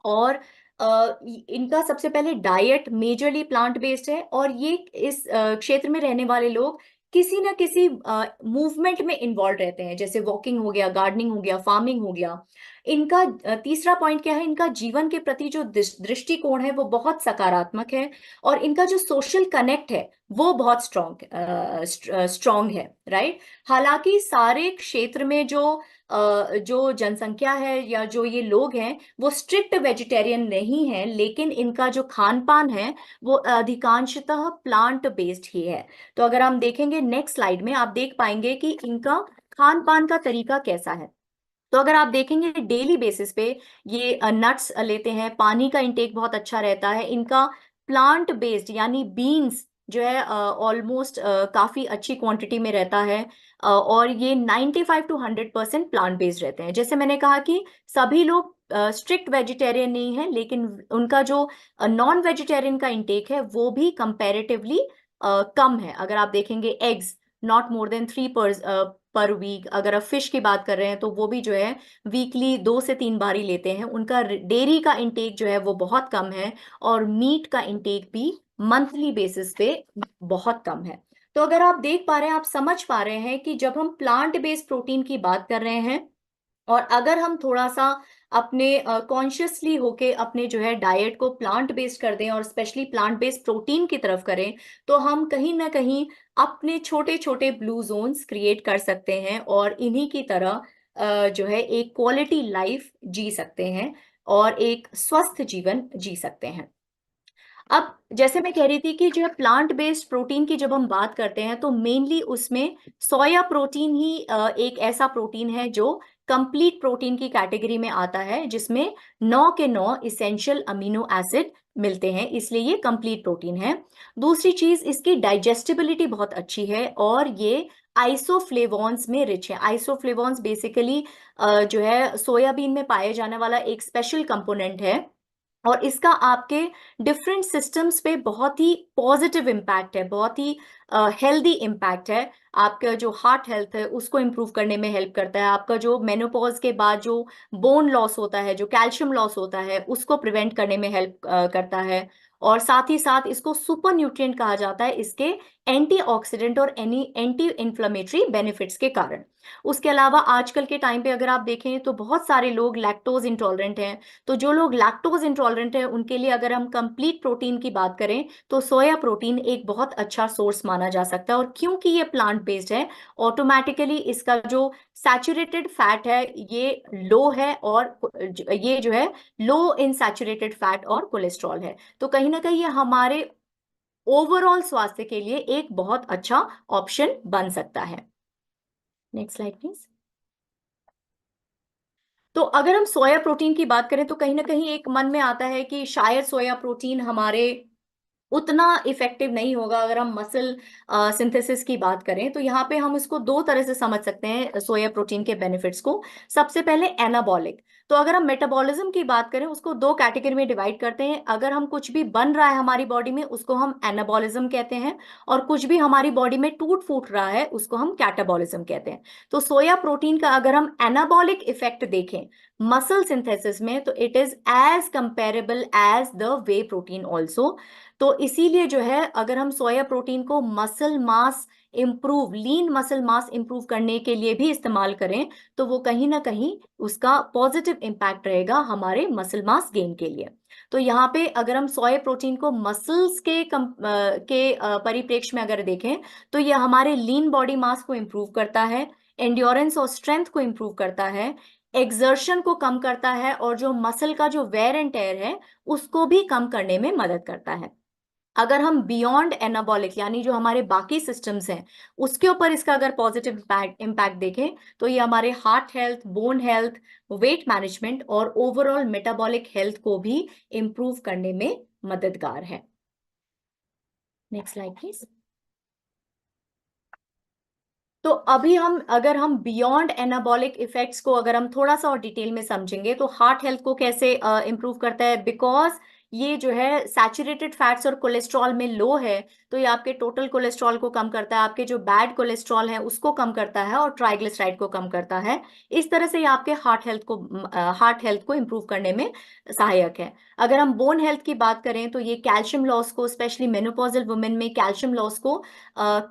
और इनका सबसे पहले डाइट मेजरली प्लांट बेस्ड है, और ये इस क्षेत्र में रहने वाले लोग किसी ना किसी मूवमेंट में इन्वॉल्व रहते हैं, जैसे वॉकिंग हो गया, गार्डनिंग हो गया, फार्मिंग हो गया। इनका तीसरा पॉइंट क्या है, इनका जीवन के प्रति जो दृष्टिकोण है वो बहुत सकारात्मक है, और इनका जो सोशल कनेक्ट है वो बहुत स्ट्रॉन्ग है, राइट। हालांकि सारे क्षेत्र में जो जनसंख्या है या जो ये लोग हैं वो स्ट्रिक्ट वेजिटेरियन नहीं है, लेकिन इनका जो खान पान है वो अधिकांशतः प्लांट बेस्ड ही है। तो अगर हम देखेंगे नेक्स्ट स्लाइड में, आप देख पाएंगे कि इनका खान पान का तरीका कैसा है। तो अगर आप देखेंगे डेली बेसिस पे ये नट्स लेते हैं, पानी का इंटेक बहुत अच्छा रहता है इनका। प्लांट बेस्ड यानी बीन्स जो है ऑलमोस्ट काफी अच्छी क्वांटिटी में रहता है। और ये 95 to 100% प्लांट बेस्ड रहते हैं। जैसे मैंने कहा कि सभी लोग स्ट्रिक्ट वेजिटेरियन नहीं है, लेकिन उनका जो नॉन वेजिटेरियन का इंटेक है वो भी कंपैरेटिवली कम है। अगर आप देखेंगे एग्स नॉट मोर देन 3 पर वीक। अगर आप फिश की बात कर रहे हैं तो वो भी जो है वीकली 2 से 3 बार ही लेते हैं। उनका डेयरी का इंटेक जो है वो बहुत कम है, और मीट का इंटेक भी मंथली बेसिस पे बहुत कम है। तो अगर आप देख पा रहे हैं, आप समझ पा रहे हैं कि जब हम प्लांट बेस्ड प्रोटीन की बात कर रहे हैं, और अगर हम थोड़ा सा अपने कॉन्शियसली होके अपने जो है डाइट को प्लांट बेस्ड कर दें, और स्पेशली प्लांट बेस्ड प्रोटीन की तरफ करें, तो हम कहीं ना कहीं अपने छोटे छोटे ब्लू जोन्स क्रिएट कर सकते हैं, और इन्हीं की तरह जो है एक क्वालिटी लाइफ जी सकते हैं, और एक स्वस्थ जीवन जी सकते हैं। अब जैसे मैं कह रही थी कि जो है प्लांट बेस्ड प्रोटीन की जब हम बात करते हैं तो मेनली उसमें सोया प्रोटीन ही एक ऐसा प्रोटीन है जो कंप्लीट प्रोटीन की कैटेगरी में आता है, जिसमें 9 के 9 इसेंशियल अमीनो एसिड मिलते हैं, इसलिए ये कंप्लीट प्रोटीन है। दूसरी चीज, इसकी डाइजेस्टिबिलिटी बहुत अच्छी है, और ये आइसोफ्लेवॉन्स में रिच है। आइसोफ्लेवॉन्स बेसिकली जो है सोयाबीन में पाए जाने वाला एक स्पेशल कंपोनेंट है, और इसका आपके डिफरेंट सिस्टम्स पे बहुत ही पॉजिटिव इम्पैक्ट है, बहुत ही हेल्दी इम्पैक्ट है। आपका जो हार्ट हेल्थ है उसको इम्प्रूव करने में हेल्प करता है। आपका जो मेनोपॉज के बाद जो बोन लॉस होता है, जो कैल्शियम लॉस होता है, उसको प्रिवेंट करने में हेल्प करता है। और साथ ही साथ इसको सुपर न्यूट्रिएंट कहा जाता है इसके एंटीऑक्सीडेंट और एंटी इन्फ्लेमेटरी बेनिफिट्स के कारण। उसके अलावा आजकल के टाइम पे अगर आप देखें तो बहुत सारे लोग लैक्टोज इंटॉलरेंट हैं। तो जो लोग लैक्टोज इंटॉलरेंट हैं उनके लिए अगर हम कंप्लीट प्रोटीन की बात करें तो सोया प्रोटीन एक बहुत अच्छा सोर्स माना जा सकता है। और क्योंकि ये प्लांट बेस्ड है, ऑटोमेटिकली इसका जो सैचुरेटेड फैट है ये लो है, और ये जो है लो इन सैचुरेटेड फैट और कोलेस्ट्रॉल है। तो कहीं ना कहीं ये हमारे ओवरऑल स्वास्थ्य के लिए एक बहुत अच्छा ऑप्शन बन सकता है। Next slide please. तो अगर हम सोया प्रोटीन की बात करें तो कहीं ना कहीं एक मन में आता है कि शायद सोया प्रोटीन हमारे उतना इफेक्टिव नहीं होगा। अगर हम मसल सिंथेसिस की बात करें तो यहाँ पे हम इसको 2 तरह से समझ सकते हैं सोया प्रोटीन के बेनिफिट्स को। सबसे पहले एनाबॉलिक। तो अगर हम मेटाबॉलिज्म की बात करें उसको 2 कैटेगरी में डिवाइड करते हैं। अगर हम कुछ भी बन रहा है हमारी बॉडी में उसको हम एनाबॉलिज्म कहते हैं, और कुछ भी हमारी बॉडी में टूट फूट रहा है उसको हम कैटाबॉलिज्म कहते हैं। तो सोया प्रोटीन का अगर हम एनाबॉलिक इफेक्ट देखें मसल सिंथेसिस में तो it is as comparable as the whey protein also. तो इसीलिए जो है अगर हम सोया प्रोटीन को muscle mass improve, lean muscle mass improve करने के लिए भी इस्तेमाल करें तो वो कहीं ना कहीं उसका पॉजिटिव इम्पैक्ट रहेगा हमारे मसल मास गेन के लिए। तो यहाँ पे अगर हम सोया प्रोटीन को मसल्स के परिप्रेक्ष्य में अगर देखें तो ये हमारे लीन बॉडी मास को इम्प्रूव करता है, एंड्योरेंस और स्ट्रेंथ को इम्प्रूव करता है, एक्सर्शन को कम करता है, और जो मसल का जो वेयर एंड टेयर है उसको भी कम करने में मदद करता है। अगर हम बियॉन्ड एनाबॉलिक यानी जो हमारे बाकी सिस्टम्स हैं उसके ऊपर इसका अगर पॉजिटिव इम्पैक्ट देखें तो ये हमारे heart health, bone health, weight management और ओवरऑल मेटाबॉलिक हेल्थ को भी इम्प्रूव करने में मददगार है। Next slide please. तो अभी अगर हम बियॉन्ड एनाबॉलिक इफेक्ट्स को अगर हम थोड़ा सा और डिटेल में समझेंगे तो हार्ट हेल्थ को कैसे इंप्रूव करता है, बिकॉज ये जो है सैचुरेटेड फैट्स और कोलेस्ट्रॉल में लो है तो ये आपके टोटल कोलेस्ट्रॉल को कम करता है, आपके जो बैड कोलेस्ट्रॉल है उसको कम करता है और ट्राइग्लिसराइड को कम करता है। इस तरह से ये आपके हार्ट हेल्थ को इंप्रूव करने में सहायक है। अगर हम बोन हेल्थ की बात करें तो ये कैल्शियम लॉस को, स्पेशली मेनोपॉजल वुमेन में कैल्शियम लॉस को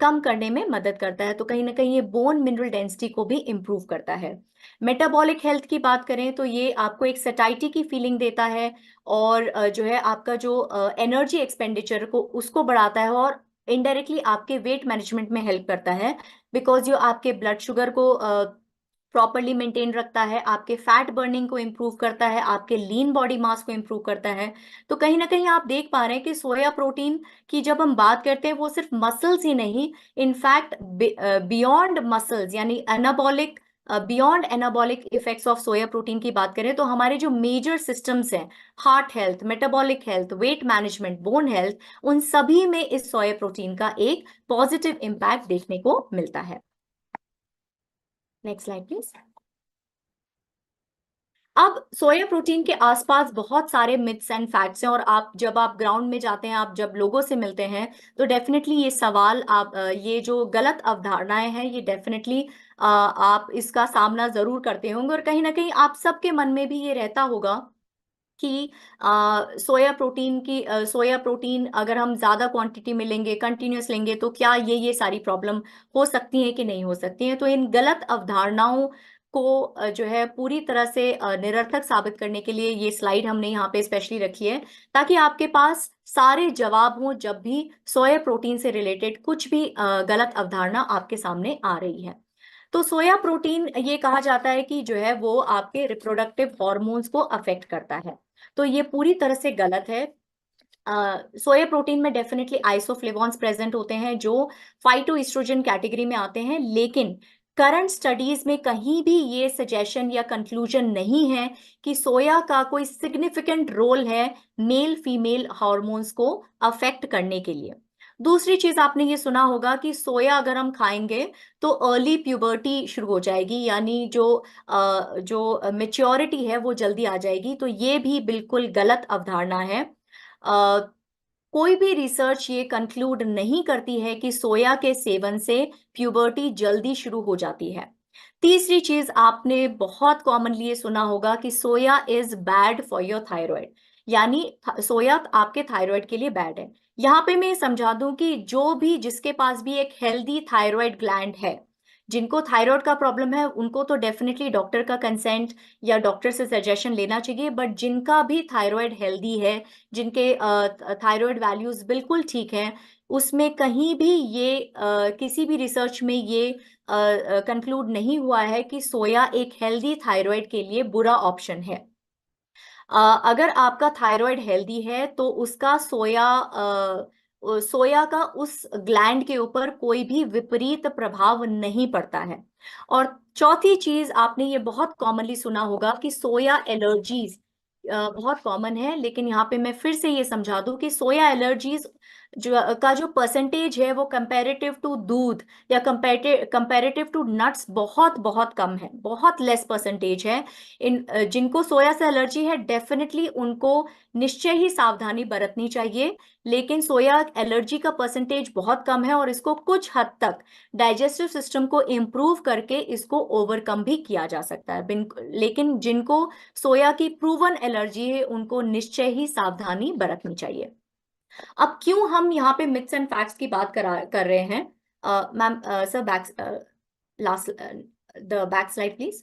कम करने में मदद करता है, तो कहीं ना कहीं ये बोन मिनरल डेंसिटी को भी इंप्रूव करता है। मेटाबॉलिक हेल्थ की बात करें तो ये आपको एक सटाइटी की फीलिंग देता है और जो है आपका जो एनर्जी एक्सपेंडिचर को उसको बढ़ाता है और इनडायरेक्टली आपके वेट मैनेजमेंट में हेल्प करता है, बिकॉज जो आपके ब्लड शुगर को प्रॉपरली मेंटेन रखता है, आपके फैट बर्निंग को इंप्रूव करता है, आपके लीन बॉडी मास को इंप्रूव करता है। तो कहीं ना कहीं आप देख पा रहे हैं कि सोया प्रोटीन की जब हम बात करते हैं वो सिर्फ मसल्स ही नहीं, इनफैक्ट बियॉन्ड मसल्स यानी anabolic, beyond anabolic effects of soya protein की बात करें तो हमारे जो मेजर सिस्टम्स हैं, heart health, metabolic health, weight management, bone health, उन सभी में इस सोया प्रोटीन का एक पॉजिटिव इम्पैक्ट देखने को मिलता है। Next slide please. अब सोया प्रोटीन के आसपास बहुत सारे मिथ्स एंड फैक्ट्स हैं और जब आप ग्राउंड में जाते हैं, आप जब लोगों से मिलते हैं तो डेफिनेटली ये सवाल ये जो गलत अवधारणाएं हैं ये डेफिनेटली आप इसका सामना जरूर करते होंगे और कहीं ना कहीं आप सबके मन में भी ये रहता होगा कि सोया प्रोटीन अगर हम ज्यादा क्वांटिटी में लेंगे, कंटिन्यूस लेंगे तो क्या ये सारी प्रॉब्लम हो सकती है कि नहीं हो सकती है। तो इन गलत अवधारणाओं को जो है पूरी तरह से निरर्थक साबित करने के लिए ये स्लाइड हमने यहाँ पे स्पेशली रखी है ताकि आपके पास सारे जवाब हों जब भी सोया प्रोटीन से रिलेटेड कुछ भी गलत अवधारणा आपके सामने आ रही है। तो सोया प्रोटीन ये कहा जाता है कि जो है वो आपके रिप्रोडक्टिव हॉर्मोन्स को अफेक्ट करता है, तो ये पूरी तरह से गलत है। सोया प्रोटीन में डेफिनेटली आइसोफ्लेवोन्स प्रेजेंट होते हैं जो फाइटोएस्ट्रोजन कैटेगरी में आते हैं, लेकिन करंट स्टडीज में कहीं भी ये सजेशन या कंक्लूजन नहीं है कि सोया का कोई सिग्निफिकेंट रोल है मेल फीमेल हार्मोन्स को अफेक्ट करने के लिए। दूसरी चीज आपने ये सुना होगा कि सोया अगर हम खाएंगे तो अर्ली प्यूबर्टी शुरू हो जाएगी, यानी जो मेच्योरिटी है वो जल्दी आ जाएगी, तो ये भी बिल्कुल गलत अवधारणा है। कोई भी रिसर्च ये कंक्लूड नहीं करती है कि सोया के सेवन से प्यूबर्टी जल्दी शुरू हो जाती है। तीसरी चीज आपने बहुत कॉमनली ये सुना होगा कि soya is bad for your thyroid, यानी सोया आपके थायराइड के लिए बैड है। यहाँ पे मैं समझा दूं कि जिसके पास भी एक हेल्दी थायराइड ग्लैंड है, जिनको थायराइड का प्रॉब्लम है उनको तो डेफिनेटली डॉक्टर का कंसेंट या डॉक्टर से सजेशन लेना चाहिए, बट जिनका भी थायराइड हेल्दी है, जिनके थायराइड वैल्यूज बिल्कुल ठीक हैं, उसमें कहीं भी ये किसी भी रिसर्च में ये कंक्लूड नहीं हुआ है कि सोया एक हेल्दी थायराइड के लिए बुरा ऑप्शन है। अगर आपका थायराइड हेल्दी है तो उसका सोया का उस ग्लैंड के ऊपर कोई भी विपरीत प्रभाव नहीं पड़ता है। और चौथी चीज आपने ये बहुत कॉमनली सुना होगा कि सोया एलर्जीज बहुत कॉमन है, लेकिन यहाँ पे मैं फिर से ये समझा दूं कि सोया एलर्जीज जो परसेंटेज है वो कंपैरेटिव टू दूध या कंपैरेटिव टू नट्स बहुत बहुत कम है, बहुत लेस परसेंटेज है। जिनको सोया से एलर्जी है डेफिनेटली उनको निश्चय ही सावधानी बरतनी चाहिए, लेकिन सोया एलर्जी का परसेंटेज बहुत कम है और इसको कुछ हद तक डाइजेस्टिव सिस्टम को इम्प्रूव करके इसको ओवरकम भी किया जा सकता है। लेकिन जिनको सोया की प्रूवन एलर्जी है उनको निश्चय ही सावधानी बरतनी चाहिए। अब क्यों हम यहाँ पे मिथ्स एंड फैक्ट्स की बात कर रहे हैं, ma'am sir back last the back slide please.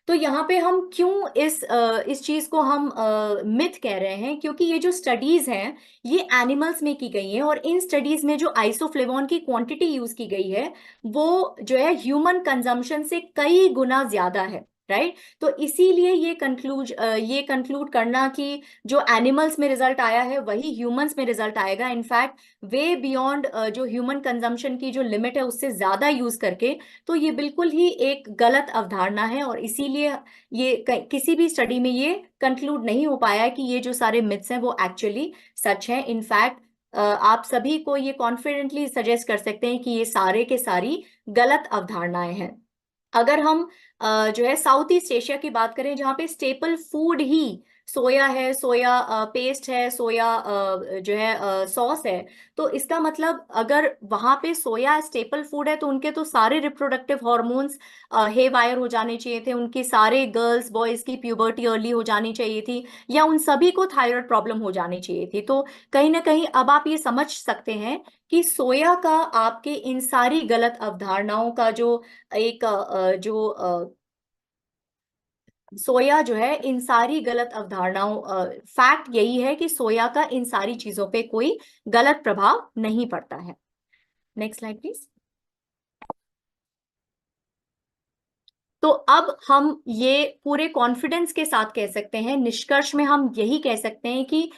तो यहाँ पे हम क्यों इस चीज को हम मिथ कह रहे हैं, क्योंकि ये जो स्टडीज हैं ये एनिमल्स में की गई हैं, और इन स्टडीज में जो आइसोफ्लेवोन की क्वांटिटी यूज की गई है वो जो है ह्यूमन कंजम्पशन से कई गुना ज्यादा है, राइट। तो इसीलिए ये कंक्लूड करना कि जो एनिमल्स में रिजल्ट आया है वही ह्यूमंस में रिजल्ट आएगा, इनफैक्ट वे बियॉन्ड जो ह्यूमन कंजम्पशन की जो लिमिट है उससे ज्यादा यूज करके, तो ये बिल्कुल ही एक गलत अवधारणा है। और इसीलिए ये किसी भी स्टडी में ये कंक्लूड नहीं हो पाया है कि ये जो सारे मिथ्स हैं वो एक्चुअली सच हैं। इनफैक्ट आप सभी को ये कॉन्फिडेंटली सजेस्ट कर सकते हैं कि ये सारे के सारी गलत अवधारणाएं हैं। अगर हम जो है साउथ ईस्ट एशिया की बात करें, जहाँ पे स्टेपल फूड ही सोया है, सोया पेस्ट है, सोया जो है सॉस है, तो इसका मतलब अगर वहां पे सोया स्टेपल फूड है तो उनके तो सारे रिप्रोडक्टिव हॉर्मोन्स हे वायर हो जाने चाहिए थे, उनके सारे गर्ल्स बॉयज की प्यूबर्टी अर्ली हो जानी चाहिए थी, या उन सभी को थायराइड प्रॉब्लम हो जानी चाहिए थी। तो कहीं ना कहीं अब आप ये समझ सकते हैं कि सोया का आपके इन सारी गलत अवधारणाओं का जो एक सोया जो है इन सारी गलत अवधारणाओं, फैक्ट यही है कि सोया का इन सारी चीजों पे कोई गलत प्रभाव नहीं पड़ता है। Next slide please. तो अब हम ये पूरे कॉन्फिडेंस के साथ कह सकते हैं, निष्कर्ष में हम यही कह सकते हैं कि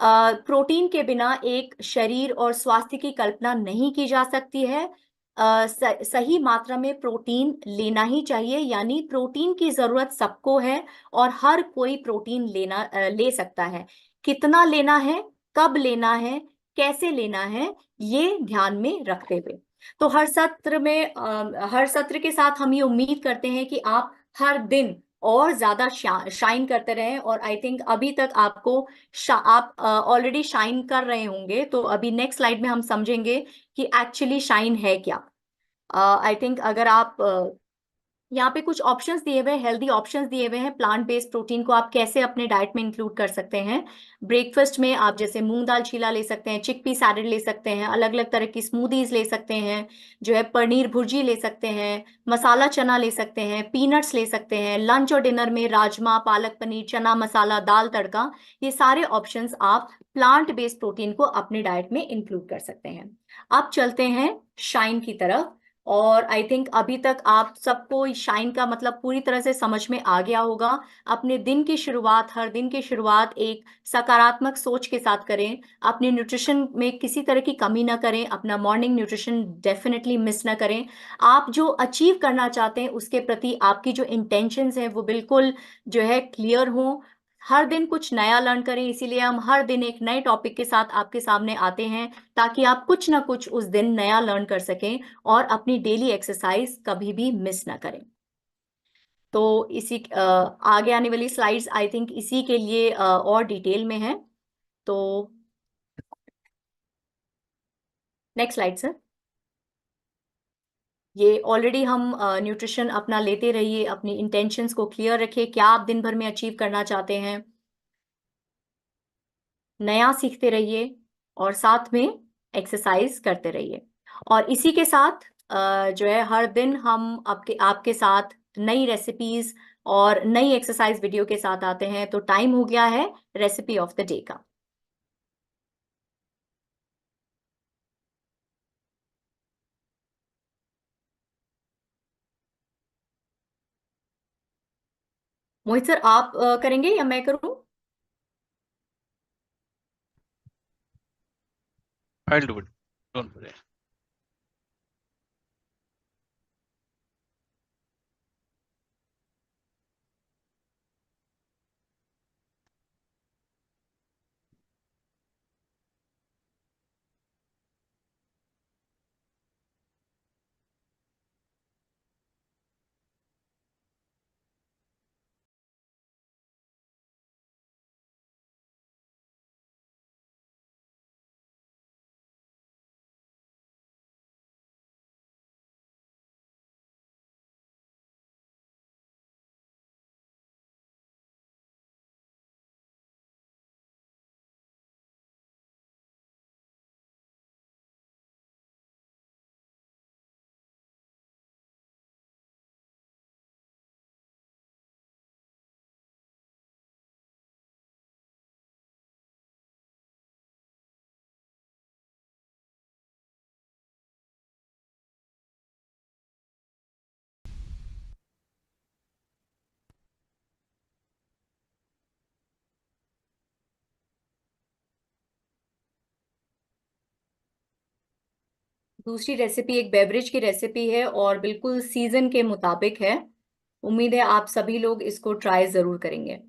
प्रोटीन के बिना एक शरीर और स्वास्थ्य की कल्पना नहीं की जा सकती है। सही मात्रा में प्रोटीन लेना ही चाहिए, यानी प्रोटीन की जरूरत सबको है और हर कोई प्रोटीन ले सकता है। कितना लेना है, कब लेना है, कैसे लेना है, ये ध्यान में रखते हुए, तो हर सत्र के साथ हम ये उम्मीद करते हैं कि आप हर दिन और ज्यादा शाइन करते रहें। और आई थिंक अभी तक आप ऑलरेडी शाइन कर रहे होंगे, तो अभी नेक्स्ट स्लाइड में हम समझेंगे कि एक्चुअली शाइन है क्या। आई थिंक अगर आप यहाँ पे कुछ ऑप्शंस दिए हुए, हेल्दी ऑप्शंस दिए हुए हैं, प्लांट बेस्ड प्रोटीन को आप कैसे अपने डाइट में इंक्लूड कर सकते हैं। ब्रेकफास्ट में आप जैसे मूंग दाल चीला ले सकते हैं, चिकपी सैलेड ले सकते हैं, अलग अलग तरह की स्मूदीज ले सकते हैं, जो है पनीर भुर्जी ले सकते हैं, मसाला चना ले सकते हैं, पीनट्स ले सकते हैं, लंच और डिनर में राजमा, पालक पनीर, चना मसाला, दाल तड़का, ये सारे ऑप्शंस आप प्लांट बेस्ड प्रोटीन को अपने डाइट में इंक्लूड कर सकते हैं। अब चलते हैं शाइन की तरफ, और आई थिंक अभी तक आप सबको शाइन का मतलब पूरी तरह से समझ में आ गया होगा। अपने दिन की शुरुआत, हर दिन की शुरुआत एक सकारात्मक सोच के साथ करें, अपने न्यूट्रिशन में किसी तरह की कमी ना करें, अपना मॉर्निंग न्यूट्रिशन डेफिनेटली मिस ना करें। आप जो अचीव करना चाहते हैं उसके प्रति आपकी जो इंटेंशंस हैं वो बिल्कुल जो है क्लियर हो। हर दिन कुछ नया लर्न करें, इसीलिए हम हर दिन एक नए टॉपिक के साथ आपके सामने आते हैं, ताकि आप कुछ ना कुछ उस दिन नया लर्न कर सकें और अपनी डेली एक्सरसाइज कभी भी मिस ना करें। तो आगे आने वाली स्लाइड्स आई थिंक इसी के लिए और डिटेल में है। तो नेक्स्ट स्लाइड सर। ये ऑलरेडी हम न्यूट्रिशन अपना लेते रहिए, अपनी इंटेंशंस को क्लियर रखिए, क्या आप दिन भर में अचीव करना चाहते हैं, नया सीखते रहिए और साथ में एक्सरसाइज करते रहिए। और इसी के साथ जो है हर दिन हम आपके आपके साथ नई रेसिपीज और नई एक्सरसाइज वीडियो के साथ आते हैं। तो टाइम हो गया है रेसिपी ऑफ द डे का। मोहित सर आप करेंगे या मैं करूं? I'll do it. Don't worry. दूसरी रेसिपी एक बेवरेज की रेसिपी है और बिल्कुल सीजन के मुताबिक है। उम्मीद है आप सभी लोग इसको ट्राई जरूर करेंगे।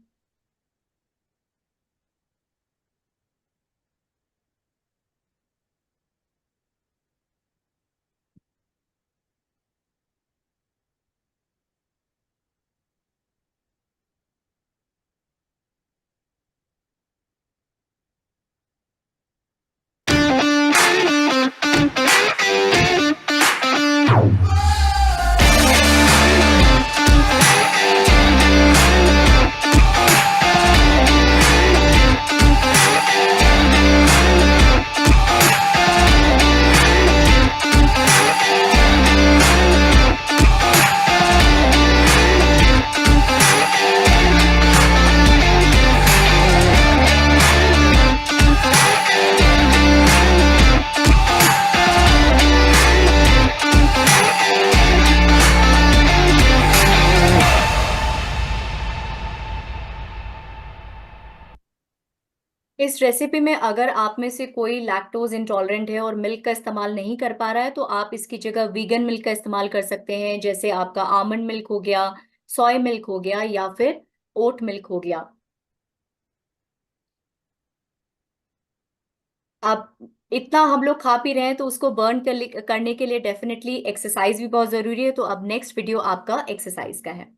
इस रेसिपी में अगर आप में से कोई लैक्टोज इंटॉलरेंट है और मिल्क का इस्तेमाल नहीं कर पा रहा है तो आप इसकी जगह वीगन मिल्क का इस्तेमाल कर सकते हैं, जैसे आपका आमंड मिल्क हो गया, सोय मिल्क हो गया या फिर ओट मिल्क हो गया। अब इतना हम लोग खा पी रहे हैं तो उसको बर्न करने के लिए डेफिनेटली एक्सरसाइज भी बहुत जरूरी है। तो अब नेक्स्ट वीडियो आपका एक्सरसाइज का है।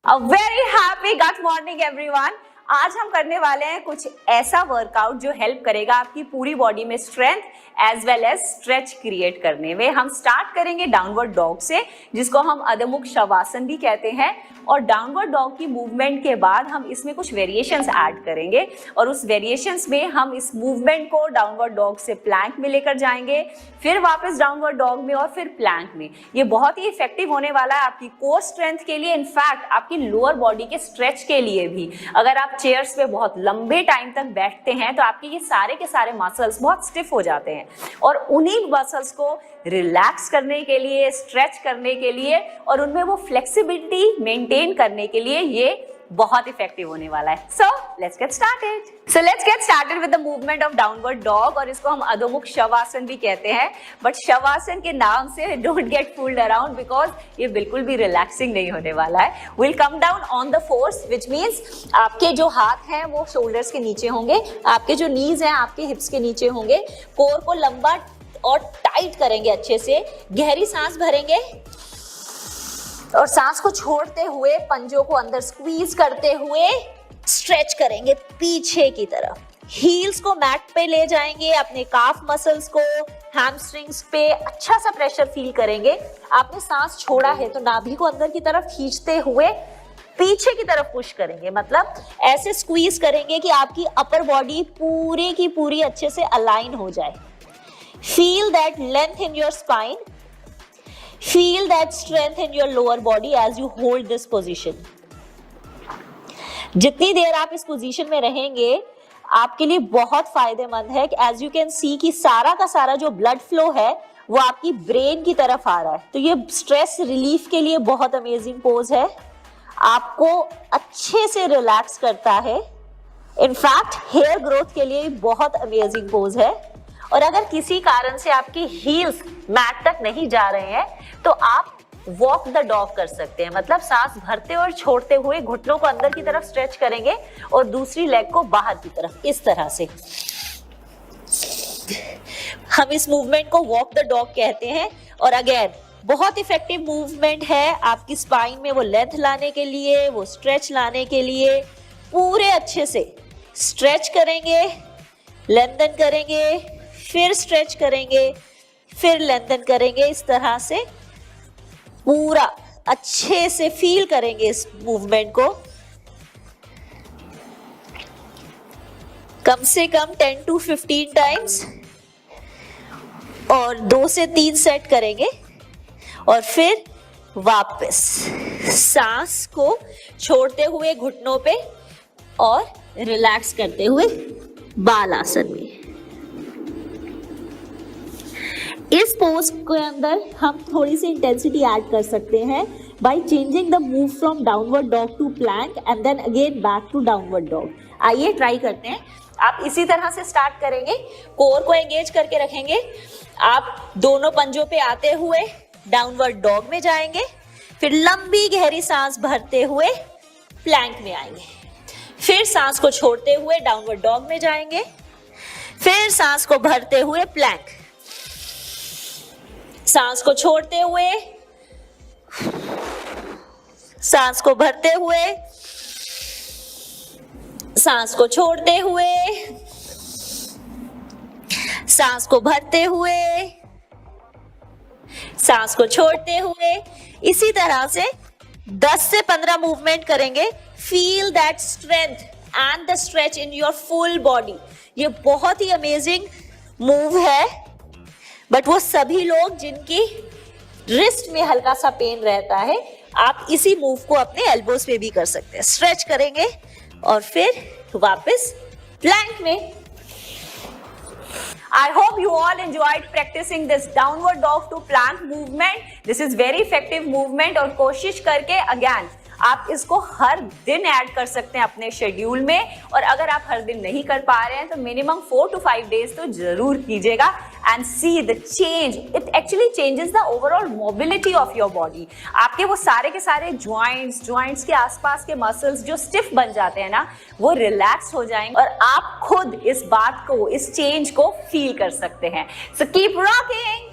A very happy good morning everyone। आज हम करने वाले हैं कुछ ऐसा वर्कआउट जो हेल्प करेगा आपकी पूरी बॉडी में strength as well as stretch create करने में। हम स्टार्ट करेंगे डाउनवर्ड डॉग से, जिसको हम अधोमुख शवासन भी कहते हैं। और डाउनवर्ड डॉग की मूवमेंट के बाद हम इसमें कुछ वेरिएशंस ऐड करेंगे और उस वेरिएशंस में हम इस मूवमेंट को डाउनवर्ड डॉग से प्लैंक में लेकर जाएंगे, फिर वापस डाउनवर्ड डॉग में और फिर प्लैंक में। ये बहुत ही इफेक्टिव होने वाला है आपकी कोर स्ट्रेंथ के लिए, इनफैक्ट आपकी लोअर बॉडी के स्ट्रेच के लिए भी। अगर आप चेयर्स पे बहुत लंबे टाइम तक बैठते हैं तो आपके ये सारे के सारे मसल्स बहुत स्टिफ हो जाते हैं और उन्हीं मसल्स को रिलैक्स करने के लिए, स्ट्रेच करने के लिए और उनमें वो फ्लेक्सिबिलिटी मेंटेन करने के लिए ये बहुत इफेक्टिव होने वाला है। So let's get started with the movement of downward dog, और इसको हम अधोमुख शवासन भी कहते हैं। बट शवासन के नाम से don't get fooled around because ये बिल्कुल भी रिलैक्सिंग नहीं होने वाला है। Will come down on the force, which means आपके जो हाथ हैं वो शोल्डर्स के नीचे होंगे, आपके जो नीज हैं आपके हिप्स के नीचे होंगे। कोर को लंबा और टाइट करेंगे, अच्छे से गहरी सांस भरेंगे और सांस को छोड़ते हुए पंजों को अंदर स्क्वीज करते हुए स्ट्रेच करेंगे पीछे की तरफ। हील्स को मैट पे ले जाएंगे, अपने काफ मसल्स को, हैमस्ट्रिंग्स पे अच्छा सा प्रेशर फील करेंगे। आपने सांस छोड़ा है तो नाभि को अंदर की तरफ खींचते हुए पीछे की तरफ पुश करेंगे, मतलब ऐसे स्क्वीज करेंगे कि आपकी अपर बॉडी पूरी की पूरी अच्छे से अलाइन हो जाए। Feel that length in your spine. Feel that strength in your lower body as you hold this position. जितनी देर आप इस पोजीशन में रहेंगे आपके लिए बहुत फायदेमंद है कि एज यू कैन सी कि सारा का सारा जो ब्लड फ्लो है वो आपकी ब्रेन की तरफ आ रहा है। तो ये स्ट्रेस रिलीफ के लिए बहुत अमेजिंग पोज है, आपको अच्छे से रिलैक्स करता है। इनफैक्ट हेयर ग्रोथ के लिए बहुत अमेजिंग पोज है। और अगर किसी कारण से आपकी हील्स मैट तक नहीं जा रहे हैं तो आप वॉक द डॉग कर सकते हैं, मतलब सांस भरते और छोड़ते हुए घुटनों को अंदर की तरफ स्ट्रेच करेंगे और दूसरी लेग को बाहर की तरफ, इस तरह से। हम इस मूवमेंट को वॉक द डॉग कहते हैं और अगेन बहुत इफेक्टिव मूवमेंट है आपकी स्पाइन में वो लेंथ लाने के लिए, वो स्ट्रेच लाने के लिए। पूरे अच्छे से स्ट्रेच करेंगे, लेंथन करेंगे, फिर स्ट्रेच करेंगे, फिर लेंथन करेंगे, इस तरह से पूरा अच्छे से फील करेंगे इस मूवमेंट को। कम से कम 10 to 15 टाइम्स और 2 से 3 सेट करेंगे और फिर वापस सांस को छोड़ते हुए घुटनों पे और रिलैक्स करते हुए बाल आसन में। इस पोज के अंदर हम थोड़ी सी इंटेंसिटी ऐड कर सकते हैं by changing the move from downward dog to plank and then again back to downward dog. आइए ट्राई करते हैं। आप इसी तरह से स्टार्ट करेंगे, कोर को एंगेज करके रखेंगे। आप दोनों पंजों पे आते हुए डाउनवर्ड डॉग में जाएंगे, फिर लंबी गहरी सांस भरते हुए प्लैंक में आएंगे, फिर सांस को छोड़ते हुए डाउनवर्ड डॉग में जाएंगे, फिर सांस को भरते हुए प्लैंक, सांस को छोड़ते हुए, सांस को भरते हुए, सांस को छोड़ते हुए, सांस को भरते हुए, सांस को छोड़ते हुए। इसी तरह से 10 से 15 मूवमेंट करेंगे। Feel that strength and the stretch in your full body. ये बहुत ही अमेजिंग मूव है, बट वो सभी लोग जिनकी रिस्ट में हल्का सा पेन रहता है, आप इसी मूव को अपने एल्बोज पे भी कर सकते हैं। स्ट्रेच करेंगे और फिर वापस प्लैंक में। I hope you all enjoyed practicing this downward dog to plank movement. This is very effective movement और कोशिश करके again आप इसको हर दिन ऐड कर सकते हैं अपने शेड्यूल में। और अगर आप हर दिन नहीं कर पा रहे हैं तो मिनिमम 4 to 5 डेज तो जरूर कीजिएगा and see the change. It actually changes the overall mobility of your body. आपके वो सारे के सारे ज्वाइंट्स के आसपास के मसल्स जो स्टिफ बन जाते हैं ना, वो रिलैक्स हो जाएंगे और आप खुद इस बात को, इस चेंज को फील कर सकते हैं। So keep rocking.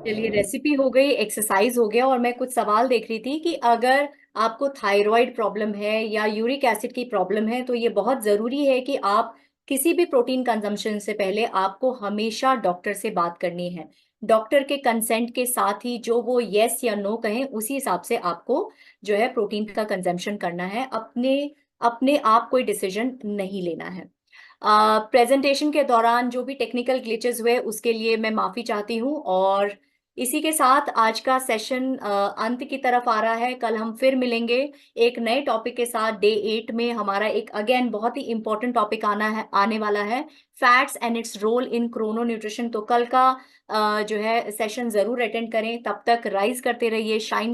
चलिए, रेसिपी हो गई, एक्सरसाइज हो गया, और मैं कुछ सवाल देख रही थी कि अगर आपको थायराइड प्रॉब्लम है या यूरिक एसिड की प्रॉब्लम है तो ये बहुत ज़रूरी है कि आप किसी भी प्रोटीन कंजम्पशन से पहले आपको हमेशा डॉक्टर से बात करनी है। डॉक्टर के कंसेंट के साथ ही जो वो येस या नो कहें उसी हिसाब से आपको जो है प्रोटीन का कंजम्पशन करना है। अपने आप कोई डिसीजन नहीं लेना है। प्रेजेंटेशन के दौरान जो भी टेक्निकल ग्लिचेस हुए उसके लिए मैं माफ़ी चाहती हूँ। और इसी के साथ आज का सेशन अंत की तरफ आ रहा है। कल हम फिर मिलेंगे एक नए टॉपिक के साथ। डे 8 में हमारा एक अगेन बहुत ही इंपॉर्टेंट टॉपिक आने वाला है, fats and its role in chrono nutrition. तो कल का जो है सेशन ज़रूर अटेंड करें। तब तक राइज करते रहिए, शाइन